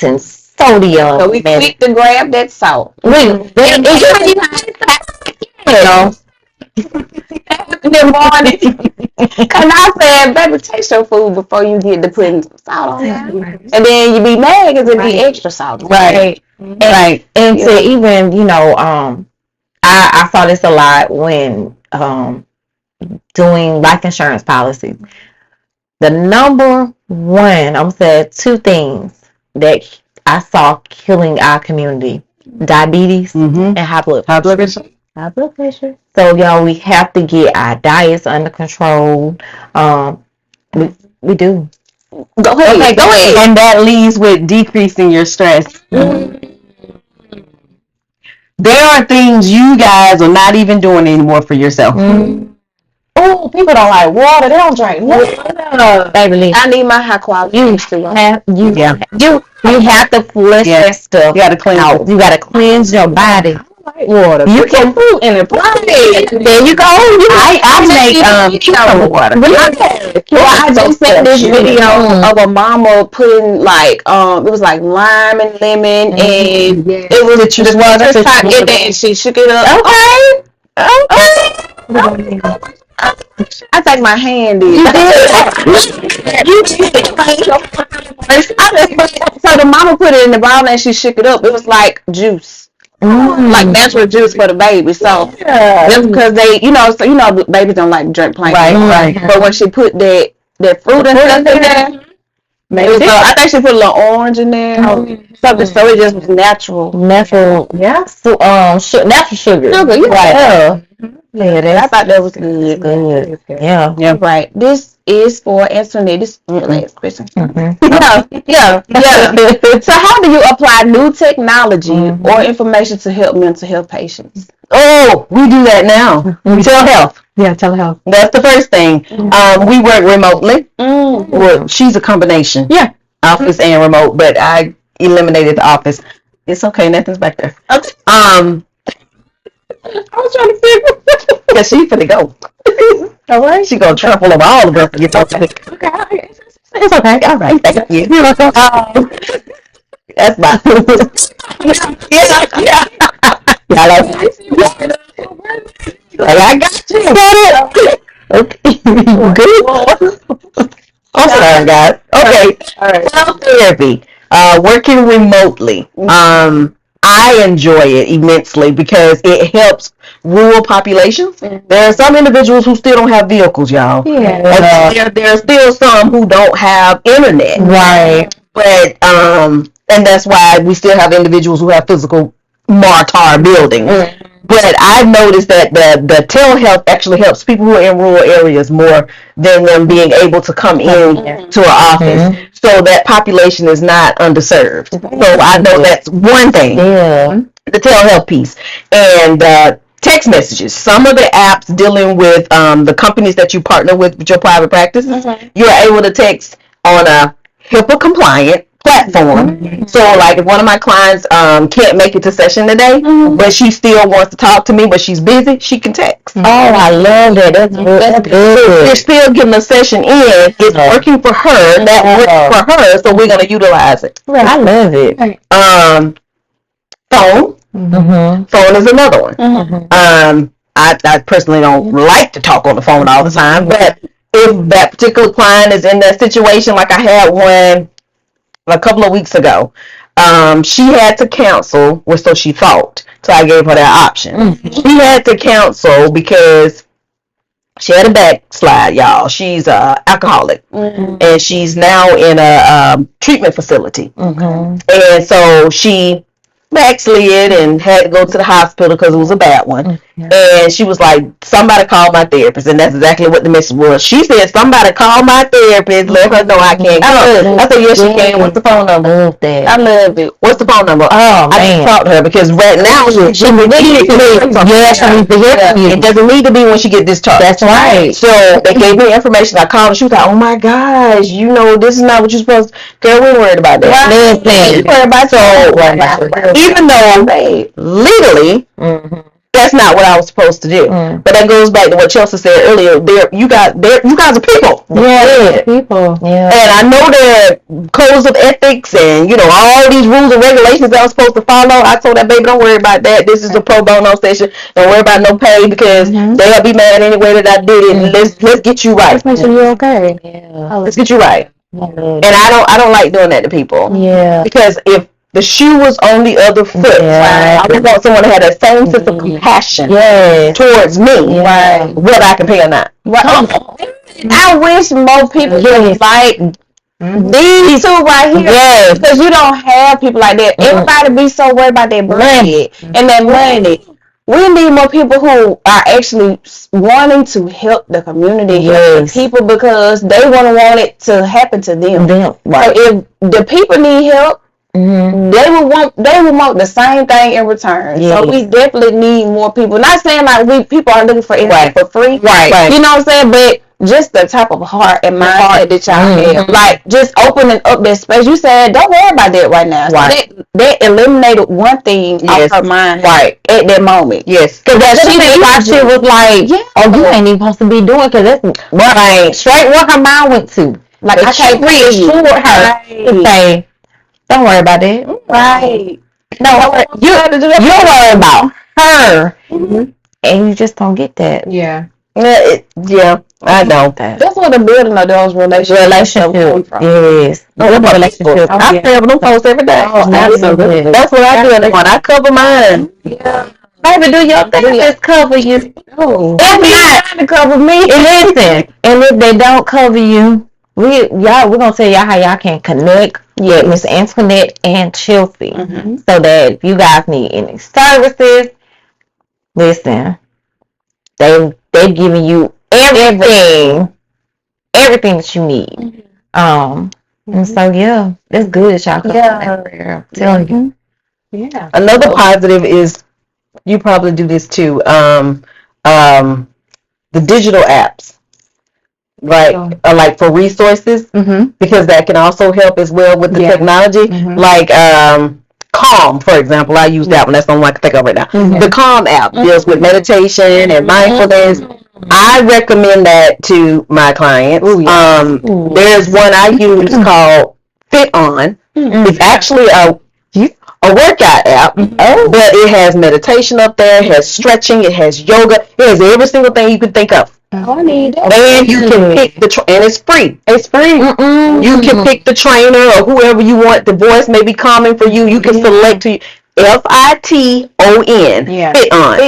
Speaker 1: and sodium.
Speaker 2: So we quick to grab that salt. In the morning. And I said, baby, taste your food before you get to putting salt on it. And then you be mad because it be extra salty.
Speaker 3: Right. Right.
Speaker 1: And to even, you know, I saw this a lot when doing life insurance policies. The number one, I'm saying two things that I saw killing our community: diabetes and high blood pressure. High blood pressure. So, y'all, we have to get our diets under control. We do.
Speaker 2: Go ahead.
Speaker 3: And that leads with decreasing your stress. There are things you guys are not even doing anymore for yourself.
Speaker 4: Oh, people don't like water. They don't drink water.
Speaker 1: Baby,
Speaker 2: I need my high quality.
Speaker 1: you have to flush that stuff.
Speaker 3: You got to cleanse
Speaker 1: out. You got to cleanse your body.
Speaker 4: Water.
Speaker 1: You can
Speaker 4: fruit in it.
Speaker 1: There you go.
Speaker 3: I make cucumber water.
Speaker 2: Well, I just seen this video of a mama putting like it was like lime and lemon and it was just water top in there and she shook it up. Okay. I take my hand in. So the mama put it in the bowl and she shook it up. It was like juice. Like natural juice for the baby. So just because they, babies don't like drink plain.
Speaker 3: Right.
Speaker 2: But when she put that fruit and stuff in there, I think she put a little orange in there. Something so it just was natural.
Speaker 1: Yeah. So natural sugar.
Speaker 2: I thought that was good.
Speaker 1: Yeah.
Speaker 2: Right. This is for Antoinette. This is the last question. Yeah. So how do you apply new technology or information to help mental health patients?
Speaker 3: Oh, we do that now. Telehealth.
Speaker 4: Yeah, telehealth.
Speaker 3: That's the first thing. We work remotely. Well, she's a combination. Yeah. Office and remote, but I eliminated the office. It's okay. Nothing's back there. I was trying to figure. Yeah, she's finna go. All right. She gonna trample over all of us. Okay. It's okay. All right. Thank you. That's my. Yeah. I got you. Got it. Okay. Good. I'm sorry, guys. Okay. All right. Therapy. Working remotely. I enjoy it immensely because it helps rural populations. There are some individuals who still don't have vehicles, y'all.
Speaker 1: Yeah.
Speaker 3: There are still some who don't have internet.
Speaker 1: Right.
Speaker 3: But and that's why we still have individuals who have physical MARTAR buildings. But I've noticed that the telehealth actually helps people who are in rural areas more than them being able to come in to an office. So that population is not underserved. So I know that's one thing.
Speaker 1: Yeah.
Speaker 3: The telehealth piece. And text messages. Some of the apps dealing with the companies that you partner with your private practice, you're able to text on a HIPAA compliant platform. So like if one of my clients can't make it to session today, but she still wants to talk to me, but she's busy, she can text.
Speaker 1: Oh, I love that. That's good.
Speaker 3: They're still getting a session in. It's working for her. That works for her, so we're gonna utilize it.
Speaker 1: I love it.
Speaker 3: Phone. Phone is another one. I personally don't like to talk on the phone all the time, but if that particular client is in that situation, like I had one a couple of weeks ago, she had to cancel, or so she thought. So I gave her that option. She had to cancel because she had a backslide, y'all. She's a alcoholic, and she's now in a treatment facility. And so she backslid and had to go to the hospital because it was a bad one. And she was like, somebody called my therapist, and that's exactly what the message was. She said, somebody called my therapist, let her know I can't come. I said, yes, she can. What's the phone number?
Speaker 1: I love that.
Speaker 3: I love it. What's the phone number?
Speaker 1: Oh,
Speaker 3: I
Speaker 1: man.
Speaker 3: just talked to her because right now she needs to it doesn't need to be when she get discharged.
Speaker 1: That's right.
Speaker 3: So they gave me information. I called her. She was like, oh my gosh, this is not what you're supposed to. Girl, we worried about that.
Speaker 1: Listen.
Speaker 3: Even though legally that's not what I was supposed to do. But that goes back to what Chelsea said earlier. You guys are people.
Speaker 1: Yeah, people. Yeah.
Speaker 3: And I know there are codes of ethics and all these rules and regulations that I'm supposed to follow. I told that baby, don't worry about that. This is a pro bono session. Don't worry about no pay because they'll be mad anyway that I did it. Let's get you right.
Speaker 1: Let's make sure you're okay. Yeah.
Speaker 3: Let's get you right. And I don't like doing that to people.
Speaker 1: Yeah.
Speaker 3: Because if the shoe was on the other foot, I would want someone to have that same sense of compassion towards me, whether I can pay or not.
Speaker 2: I wish more people could like these two right here, because you don't have people like that. Everybody be so worried about their bread and their money. We need more people who are actually wanting to help the community, help the people, because they want it to happen to them. So if the people need help, they will want the same thing in return. So we definitely need more people. Not saying like people are looking for anything for free. Right. You know what I'm saying? But just the type of heart and mindset that y'all have. Like just opening up that space. You said, don't worry about that right now.
Speaker 3: Right.
Speaker 2: So that eliminated one thing off her mind at that moment.
Speaker 3: Yes.
Speaker 1: Because she was like, oh, you ain't even supposed to be doing, because that's straight what her mind went to. Like, I can't reassure her to say, don't worry about that.
Speaker 2: Right.
Speaker 1: No, you worry about her, and you just don't get that.
Speaker 4: Yeah.
Speaker 3: I know.
Speaker 2: That's what the building of those relationships come from.
Speaker 1: Yes.
Speaker 3: Relationship. I stay with them folks every day.
Speaker 1: Absolutely.
Speaker 3: That's what I do in the morning. I cover mine.
Speaker 2: Yeah.
Speaker 1: Baby, do your therapist cover you?
Speaker 2: Oh.
Speaker 1: If not,
Speaker 2: Trying to cover me.
Speaker 1: listen, and if they don't cover you, we're gonna tell y'all how y'all can connect with Miss Antoinette and Chelsea, so that if you guys need any services, listen, they giving you everything that you need. And so that's good that y'all come that prayer. I'm telling you.
Speaker 4: Yeah.
Speaker 3: Another positive is, you probably do this too, the digital apps, right? Like for resources, because that can also help as well with the technology. Like Calm, for example, I use that one. That's the one I can think of right now. The Calm app deals with meditation and mindfulness. I recommend that to my clients. There's one I use called Fit On. It's actually a workout app, but it has meditation up there, it has stretching, it has yoga, it has every single thing you can think of.
Speaker 2: I need that.
Speaker 3: And you can pick and it's free. It's free. You can pick the trainer or whoever you want. The voice may be calming for you. You can select FITON.
Speaker 4: Yeah.
Speaker 3: FITON.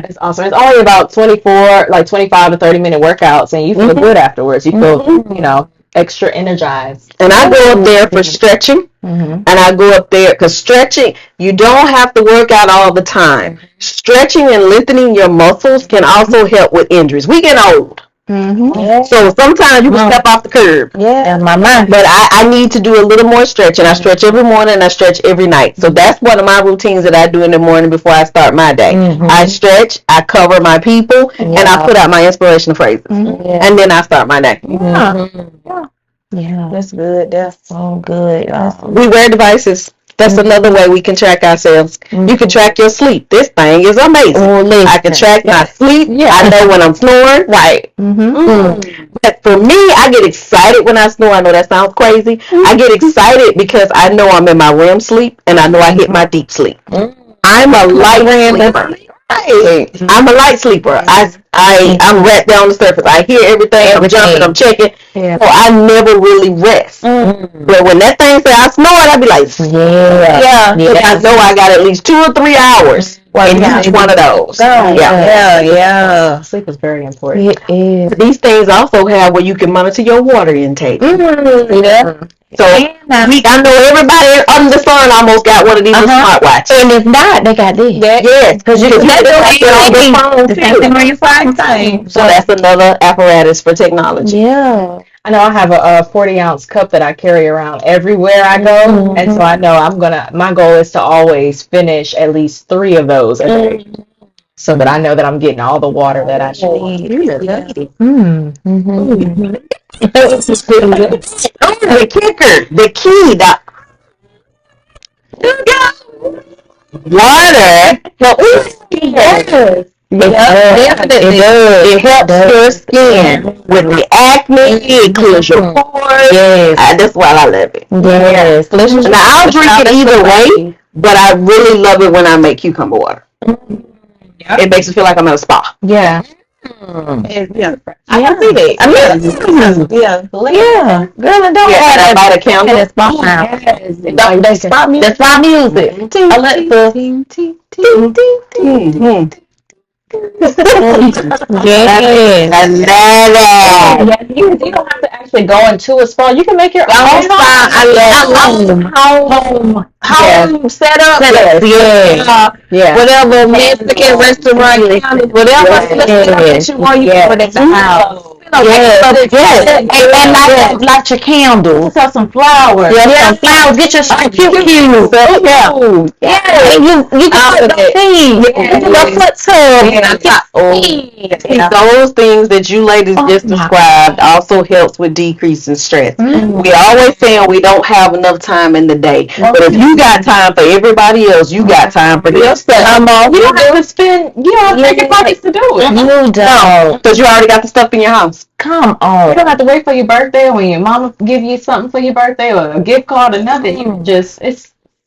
Speaker 4: It's awesome. It's only about 25 to 30-minute workouts, and you feel good afterwards. You feel, extra energized.
Speaker 3: And I go up there for stretching. And I go up there because stretching, you don't have to work out all the time. Stretching and lengthening your muscles can also help with injuries. We get old. So sometimes you can step off the curb.
Speaker 1: Yeah, my mind.
Speaker 3: But I need to do a little more stretching. I stretch every morning and I stretch every night. So that's one of my routines that I do in the morning before I start my day. I stretch, I cover my people, and I put out my inspirational phrases. And then I start my day.
Speaker 1: Yeah,
Speaker 2: That's good. That's
Speaker 1: so good.
Speaker 3: We wear devices. That's another way we can track ourselves. You can track your sleep. This thing is amazing. I can track my sleep. I know when I'm snoring. Right. But for me, I get excited when I snore. I know that sounds crazy. I get excited because I know I'm in my REM sleep and I know I hit my deep sleep. I'm a light sleeper. I'm a light sleeper. I'm right down the surface. I hear everything. I'm jumping. I'm checking. So I never really rest. But when that thing says I snore, I be like, because I know I got at least 2 or 3 hours in each one of those.
Speaker 4: Sleep is very important.
Speaker 1: It is.
Speaker 3: These things also have where you can monitor your water intake. So I know everybody under the sun almost got one of these smartwatches.
Speaker 1: And if not, they got this.
Speaker 3: Yes, because you can get it on your phone too. So that's another apparatus for technology.
Speaker 1: Yeah.
Speaker 4: I know I have a 40-ounce cup that I carry around everywhere I go, and so I know my goal is to always finish at least 3 of those a day, so that I know that I'm getting all the water that I need.
Speaker 3: The kicker, the key, water. It helps your skin with the acne. It clears your pores. That's why I love it.
Speaker 1: Yes.
Speaker 3: Now I'll drink it either way, but I really love it when I make cucumber water. It makes me feel like I'm at a spa.
Speaker 1: Yeah.
Speaker 2: I
Speaker 3: can see that.
Speaker 1: Yeah. Girl, and don't
Speaker 3: add that candle.
Speaker 1: That's spot now. That's spot music. Alexa.
Speaker 3: Ting, ting,
Speaker 1: Yes.
Speaker 3: I love it.
Speaker 4: You don't have to actually go into a spa. You can make your own
Speaker 3: spa. Home setup. Whatever Mexican restaurant, whatever that you want, you can put at the house.
Speaker 1: And light your candles.
Speaker 4: Sell some flowers.
Speaker 1: Some flowers. Get your cute. You can put those things. Your foot tub.
Speaker 3: Those things that you ladies just described also helps with decreasing stress. We always saying we don't have enough time in the day, but if you got time for everybody else, you got time for yourself.
Speaker 4: You don't have to spend. You don't have to take money to do it.
Speaker 1: You don't.
Speaker 3: Because you already got the stuff in your house.
Speaker 1: Come on.
Speaker 4: You don't have to wait for your birthday or when your mama give you something for your birthday or a gift card or nothing.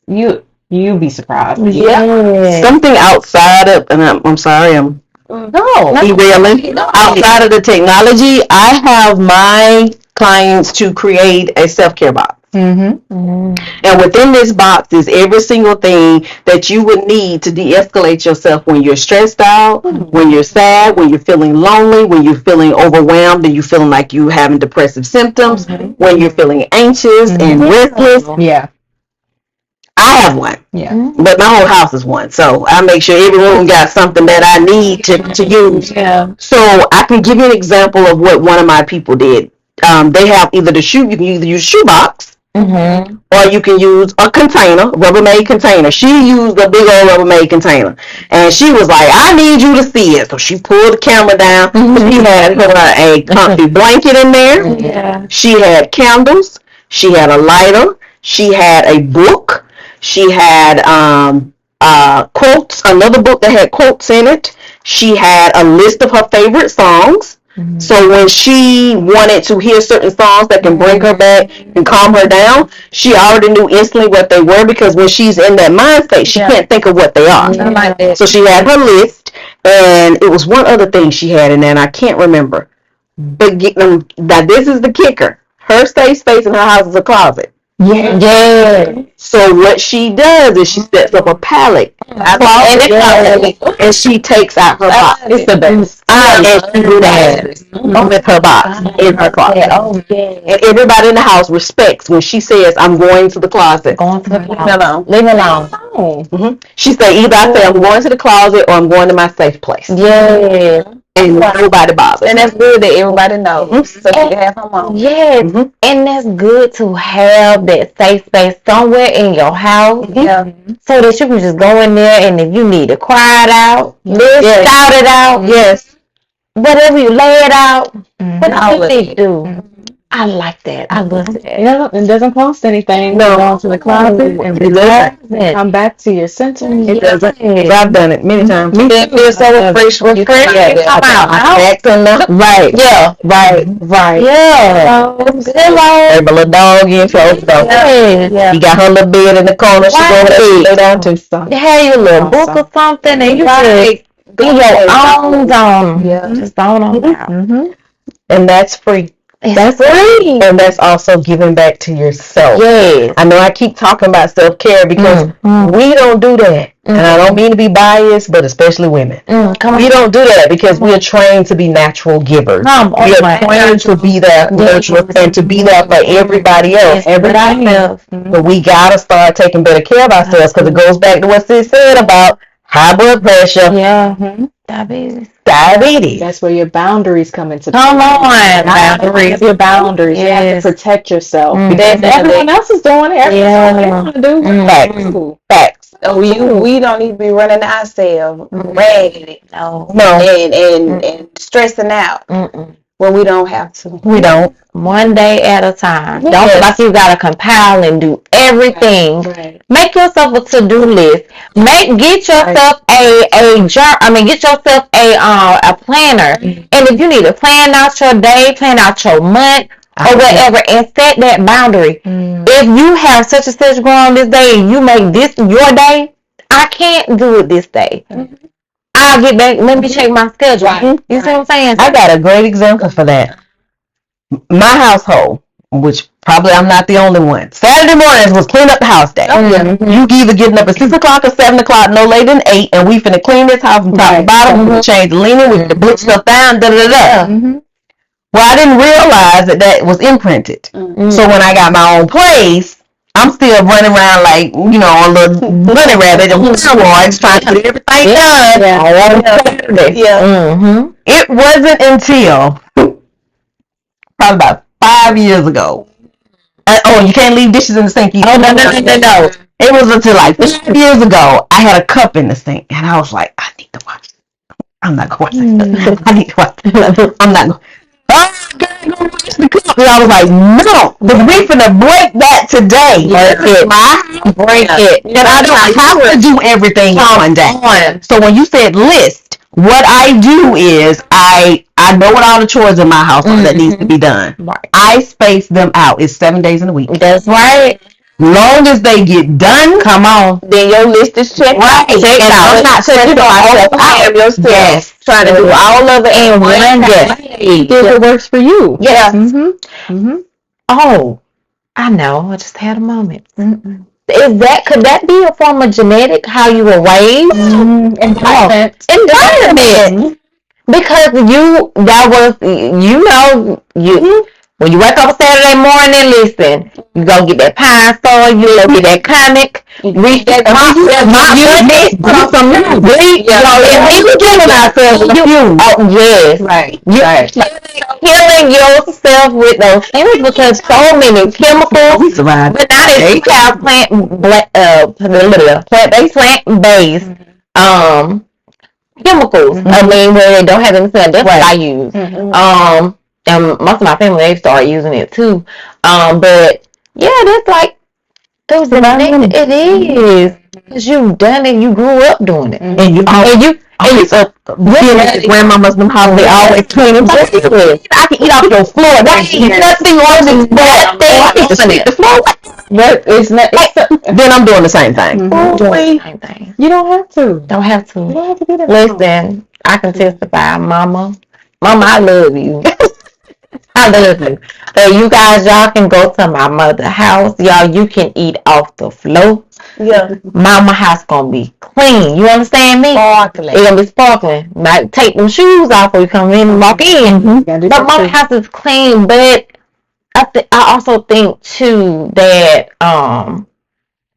Speaker 4: You be surprised.
Speaker 3: Something outside of, and I'm sorry, I'm derailing. Outside of the technology, I have my clients to create a self-care box. And within this box is every single thing that you would need to de-escalate yourself when you're stressed out, when you're sad, when you're feeling lonely, when you're feeling overwhelmed and you're feeling like you're having depressive symptoms, when you're feeling anxious and restless. I have one. But my whole house is one. So I make sure every room got something that I need to use. So I can give you an example of what one of my people did. They have you can either use a shoebox, or you can use a container, Rubbermaid container. She used a big old Rubbermaid container. And she was like, I need you to see it. So she pulled the camera down. She had a comfy blanket in there. She had candles. She had a lighter. She had a book. She had quotes, another book that had quotes in it. She had a list of her favorite songs. So when she wanted to hear certain songs that can bring her back and calm her down, she already knew instantly what they were, because when she's in that mind state, she can't think of what they are. So she had her list, and it was one other thing she had in there, and I can't remember. But now this is the kicker. Her safe space in her house is a closet.
Speaker 1: Yeah.
Speaker 3: So what she does is she sets up a pallet and she takes out her box. It's the best. And she do that with her box in her closet.
Speaker 1: Oh, yeah.
Speaker 3: And everybody in the house respects when she says, "I'm going to the closet."
Speaker 1: Going to the closet.
Speaker 2: Leave me alone.
Speaker 3: She say either I say I'm going to the closet or I'm going to my safe place.
Speaker 1: Yeah.
Speaker 3: And nobody bothers.
Speaker 2: And that's good that everybody knows. So she can have her mom.
Speaker 1: Yes. And that's good to have that safe space somewhere in your house.
Speaker 2: Yeah.
Speaker 1: So that you can just go in there and if you need to cry it out, shout it out.
Speaker 3: Yes.
Speaker 1: Whatever you lay it out. Whatever you need to do. I like that. I love that.
Speaker 4: Yeah, it doesn't cost anything to go into the closet and relax and come back to your center.
Speaker 3: It doesn't. I've done it many times.
Speaker 2: It feels so refreshing.
Speaker 1: Come out.
Speaker 3: Right.
Speaker 1: Yeah.
Speaker 3: Right.
Speaker 1: Yeah.
Speaker 3: Hey, my little dog in close though.
Speaker 1: Yeah.
Speaker 3: He got her little bed in the corner. She go to lay down too.
Speaker 1: You have your little book or something and you just get your own zone.
Speaker 2: Yeah.
Speaker 1: Just zone on out.
Speaker 3: And that's free.
Speaker 1: That's free.
Speaker 3: And that's also giving back to yourself.
Speaker 1: Yes.
Speaker 3: I know I keep talking about self-care because we don't do that. And I don't mean to be biased, but especially women.
Speaker 1: Come
Speaker 3: We
Speaker 1: on.
Speaker 3: don't do that because we are trained to be natural givers. We are trained to be that nurturer and to be there for everybody else.
Speaker 1: Everybody else.
Speaker 3: But we gotta start taking better care of ourselves because it goes back to what Sis said about high blood pressure,
Speaker 1: Yeah. Diabetes.
Speaker 3: diabetes.
Speaker 4: That's where your boundaries come into play.
Speaker 1: Come on.
Speaker 4: Boundaries. Your boundaries. You have
Speaker 1: Yes.
Speaker 4: to protect yourself.
Speaker 1: Mhm.
Speaker 4: Because everyone else is doing it. Everyone
Speaker 1: Yeah.
Speaker 4: else want to do
Speaker 3: Facts. Facts.
Speaker 2: So we don't need to be running ourselves ragged
Speaker 1: No.
Speaker 3: No,
Speaker 2: and stressing out when we don't have to.
Speaker 3: we don't.
Speaker 1: One day at a time. Don't
Speaker 3: Yes.
Speaker 1: feel like you gotta compile and do everything.
Speaker 4: Right.
Speaker 1: Make yourself a to-do list. Get yourself get yourself a planner. And if you need to plan out your day, plan out your month or whatever, and set that boundary. If you have such and such going on this day and you make this your day, I can't do it this day. I'll get back. Let me check my schedule. You see what I'm saying?
Speaker 3: I got a great example for that. My household, which probably I'm not the only one. Saturday mornings was clean up the house day. You either getting up at 6 o'clock or 7 o'clock, no later than 8, and we finna clean this house from top to bottom. We change the linen, we finna put stuff down, Well, I didn't realize that was imprinted. So when I got my own place, I'm still running around like, a little bunny rabbit and steroids trying to get everything done. It wasn't until probably about 5 years ago. You can't leave dishes in the sink either. No. It was until like 5 years ago, I had a cup in the sink, and I was like, I need to watch it. I'm not going to watch it. I need to watch it. I'm not going. Oh, God, go watch the cup. And I was like, no, we finna break that today. Break it. And I don't have to do everything in one day. So when you said list, what I do is I know what all the chores in my house are that needs to be done.
Speaker 1: Right.
Speaker 3: I space them out. It's 7 days in a week.
Speaker 1: That's right.
Speaker 3: Long as they get done, come on.
Speaker 2: Then your list is checked.
Speaker 1: Right.
Speaker 2: Checked
Speaker 1: And
Speaker 2: out.
Speaker 1: I'm not stressing myself out.
Speaker 2: Yourself.
Speaker 1: Yes.
Speaker 2: Trying to do all of it in one day.
Speaker 4: If it works for you.
Speaker 2: Yeah.
Speaker 1: Oh, I know. I just had a moment. Could that be a form of genetic, how you were raised? Environment. Because when you wake up Saturday morning, listen, you go get that pine store, you go get that comic, read that
Speaker 2: Right.
Speaker 1: Killing yourself with those things because so many chemicals.
Speaker 3: We survived.
Speaker 1: But now that you have plant-based chemicals. I mean, where they don't have any sun. That's what I use. And most of my family, they started using it too. But yeah, that's like it is because you've done it. You grew up doing it, and you grandmamas them how they always clean and I can eat off your floor. Nothing wrong with that thing. The floor.
Speaker 4: But it's not.
Speaker 3: Then I'm doing the same thing.
Speaker 1: Same thing.
Speaker 4: You don't have to.
Speaker 1: Don't have to.
Speaker 4: You don't have to do that.
Speaker 1: Listen, I can testify, Mama, I love you. I I love you. So you guys, y'all can go to my mother's house. Y'all, you can eat off the floor.
Speaker 2: Yeah.
Speaker 1: Mama house gonna be clean. You understand me?
Speaker 2: Sparkling.
Speaker 1: It's gonna be sparkling. Like take them shoes off when you come in and walk in. But mama house is clean. But I also think too that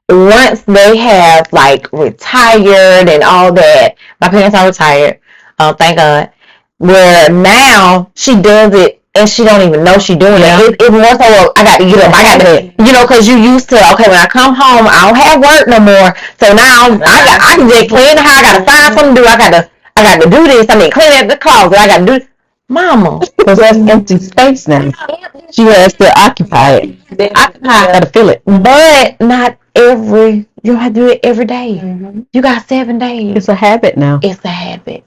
Speaker 1: once they have like retired and all that, my parents are retired. Thank God. Where now she does it and she don't even know she doing it. It's more so I got to get up. I got to, because you used to, okay, when I come home, I don't have work no more. So now I can just clean the house. I got to find something to do. I got to do this. I mean, clean up the closet. I got to do. Mama,
Speaker 3: because that's empty space now. She has to occupy it. I got to fill it.
Speaker 1: But not every. You have to do it every day. Mm-hmm. You got 7 days.
Speaker 3: It's a habit now.
Speaker 1: It's a habit.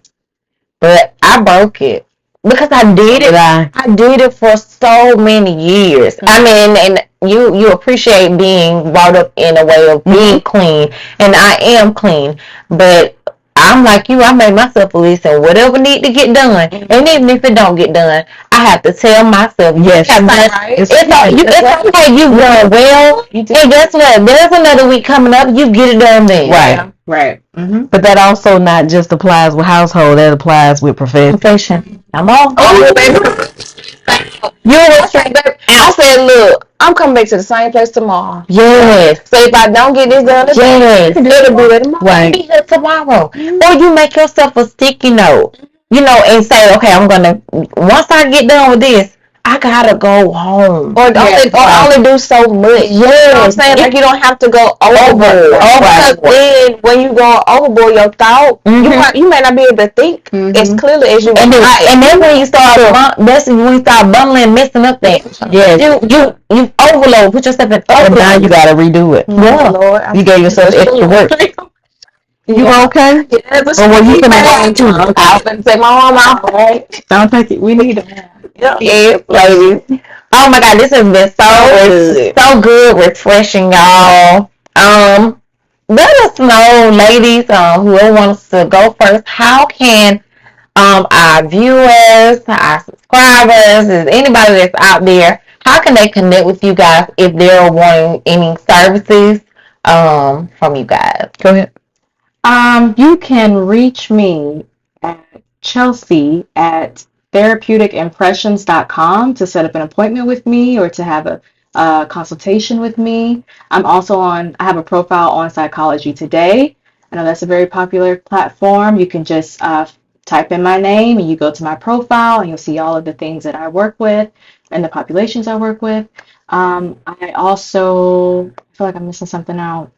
Speaker 1: But I broke it because I did it. I did it for so many years. Mm-hmm. I mean, and you appreciate being brought up in a way of being clean, and I am clean. But I'm like you. I made myself a list and whatever need to get done, and even if it don't get done, I have to tell myself, yes, it's okay. You done well, and guess what? There's another week coming up. You get it done then.
Speaker 3: Right.
Speaker 4: Right. Mm-hmm.
Speaker 3: But that also not just applies with household, that applies with profession.
Speaker 1: I'm on.
Speaker 2: Oh, baby. You were straight, baby. I said, look, I'm coming back to the same place tomorrow.
Speaker 1: Yes.
Speaker 2: So if I don't get this done,
Speaker 1: yes,
Speaker 2: it'll be there tomorrow.
Speaker 1: Right. Be here tomorrow. Or you make yourself a sticky note, and say, okay, I'm gonna, once I get done with this, I gotta go home.
Speaker 2: Or only do so much.
Speaker 1: Yes. You know what I'm
Speaker 2: saying? Like, you don't have to go overboard. Because then when you go overboard, your thought, you may not be able to think as clearly as you
Speaker 1: want. And then when you start bundling, messing up things. Yes. You overload, put yourself in overload.
Speaker 3: And now you gotta redo it.
Speaker 1: Yeah.
Speaker 2: Lord,
Speaker 1: you gave yourself extra work.
Speaker 3: You okay?
Speaker 2: Yeah,
Speaker 3: or were you gonna
Speaker 2: too? I was gonna take my arm out. All right.
Speaker 3: Don't take it. We need it.
Speaker 1: Yes, ladies. Oh my God, this has been so good, refreshing, y'all. Let us know, ladies, whoever wants to go first. How can our viewers, our subscribers, is anybody that's out there, how can they connect with you guys if they're wanting any services from you guys?
Speaker 3: Go ahead.
Speaker 4: You can reach me at Chelsea at therapeuticimpressions.com to set up an appointment with me or to have a consultation with me. I'm also I have a profile on Psychology Today. I know that's a very popular platform. You can just type in my name and you go to my profile and you'll see all of the things that I work with and the populations I work with. I also feel like I'm missing something out.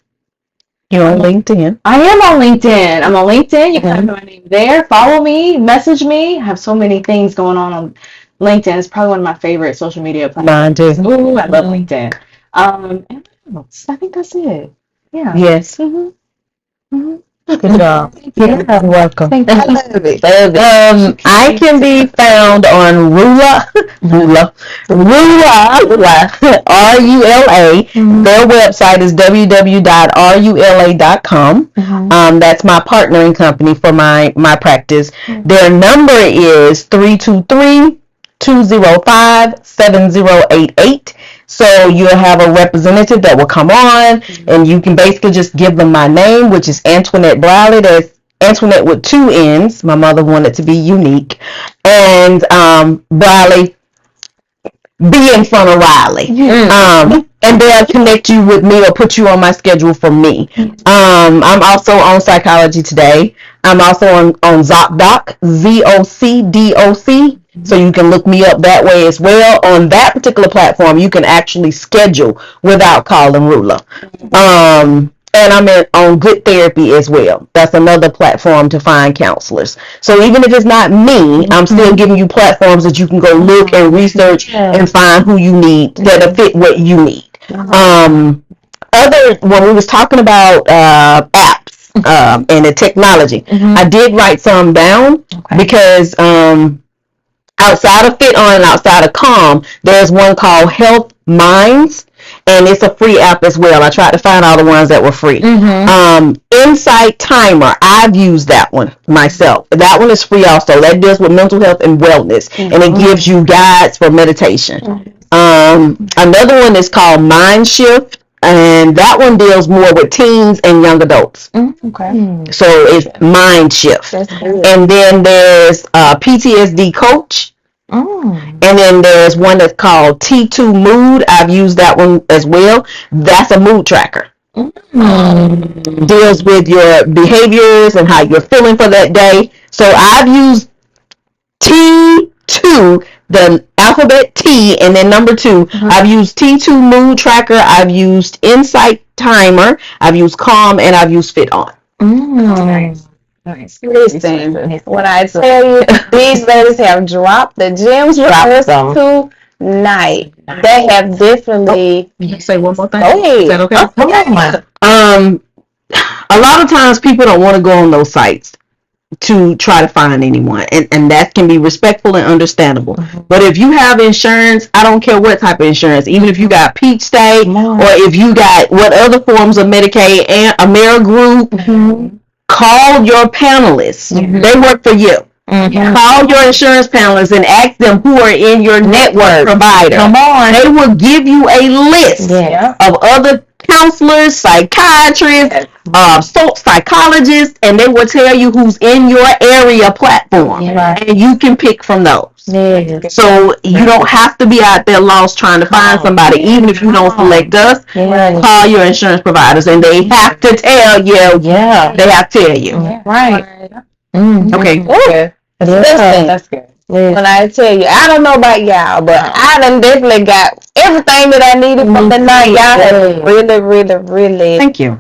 Speaker 3: You're on LinkedIn.
Speaker 4: I am on LinkedIn. I'm on LinkedIn. You can type my name there. Follow me. Message me. I have so many things going on LinkedIn. It's probably one of my favorite social media platforms.
Speaker 3: Mine too.
Speaker 4: Ooh, I love LinkedIn. And I think that's it. Yeah.
Speaker 3: Yes. Good job. You're welcome.
Speaker 1: Thank you. I love it.
Speaker 3: I can be found on Rula, RULA. Their website is www.rula.com. That's my partnering company for my practice. Their number is 323-205-7088. So you'll have a representative that will come on, and you can basically just give them my name, which is Antoinette Briley. That's Antoinette with 2 N's. My mother wanted to be unique. And Briley, be in front of Riley. And they'll connect you with me or put you on my schedule for me. I'm also on Psychology Today. I'm also on ZocDoc, ZocDoc. So you can look me up that way as well. On that particular platform, you can actually schedule without calling Rula. And I'm on Good Therapy as well. That's another platform to find counselors. So even if it's not me, I'm still giving you platforms that you can go look and research and find who you need that'll fit what you need. When we was talking about apps and the technology, I did write some down because outside of FitOn and outside of Calm, there's one called Health Minds. and it's a free app as well. I tried to find all the ones that were free. Insight Timer, I've used that one myself. That one is free also. That deals with mental health and wellness, and it gives you guides for meditation. Another one is called Mind Shift, and that one deals more with teens and young adults.
Speaker 2: Okay.
Speaker 3: So it's Mind Shift.
Speaker 2: That's good.
Speaker 3: And then there's PTSD Coach. And then there's one that's called T2 Mood. I've used that one as well. That's a mood tracker. Deals with your behaviors and how you're feeling for that day. So I've used T2, the alphabet T, and then number 2. I've used T2 Mood Tracker. I've used Insight Timer. I've used Calm, and I've used Fit On.
Speaker 4: Nice.
Speaker 2: Listen, when I tell you these ladies have dropped the gems for us tonight, they have definitely.
Speaker 3: Can you say one more thing?
Speaker 2: Go ahead.
Speaker 3: Is that okay?
Speaker 1: Oh, come on.
Speaker 3: A lot of times people don't want to go on those sites to try to find anyone, and that can be respectful and understandable. But if you have insurance, I don't care what type of insurance, even if you got Peach State or if you got what other forms of Medicaid and AmeriGroup, call your panelists. They work for you. Call your insurance panelists and ask them who are in your network provider.
Speaker 1: Come on.
Speaker 3: They will give you a list of other counselors, psychiatrists, psychologists, and they will tell you who's in your area platform, and you can pick from those. So you don't have to be out there lost trying to find somebody, even if you don't select us. Call your insurance providers, and they have to tell you. They have to tell you.
Speaker 1: Right.
Speaker 3: Okay.
Speaker 4: That's good.
Speaker 2: When I tell you, I don't know about y'all, but I done definitely got everything that I needed from the night. Y'all have really
Speaker 3: Thank you.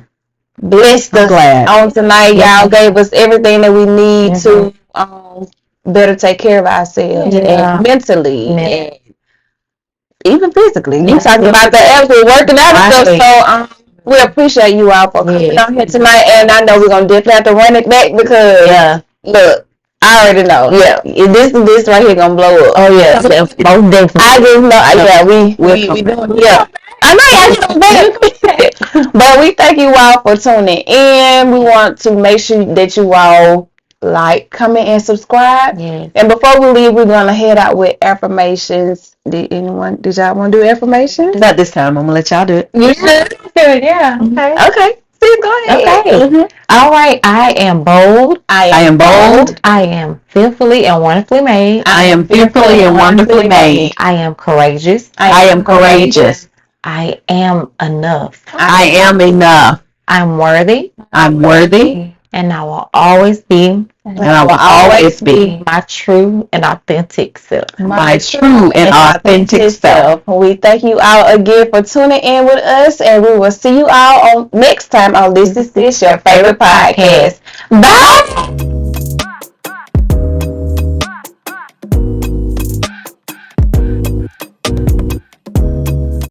Speaker 2: blessed us on tonight. Y'all gave us everything that we need to better take care of ourselves and mentally and even physically. You talking about the effort, working out and stuff. So we appreciate you all for coming on here tonight, and I know we're gonna definitely have to run it back because look, I already know. This right here gonna blow up.
Speaker 1: Oh yeah. Most definitely.
Speaker 2: I just know. We doing. Yeah. I know y'all. But we thank you all for tuning in. We want to make sure that you all like, comment, and subscribe. And before we leave, we're gonna head out with affirmations. Did y'all want to do affirmations?
Speaker 3: Not this time. I'm gonna let y'all do it.
Speaker 2: You should.
Speaker 4: Good, yeah.
Speaker 2: Okay. Please go ahead.
Speaker 1: Okay. All right. I am bold.
Speaker 3: I am bold.
Speaker 1: I am fearfully and wonderfully made.
Speaker 3: I am fearfully and wonderfully made.
Speaker 1: I am courageous.
Speaker 3: I am courageous.
Speaker 1: I am enough.
Speaker 3: I am enough.
Speaker 1: I'm worthy.
Speaker 3: I'm worthy.
Speaker 1: And I will always be.
Speaker 3: And I will always be
Speaker 1: my true and authentic self.
Speaker 3: my true and authentic self.
Speaker 2: We thank you all again for tuning in with us, and we will see you all on next time on This Is This, your favorite podcast. Bye.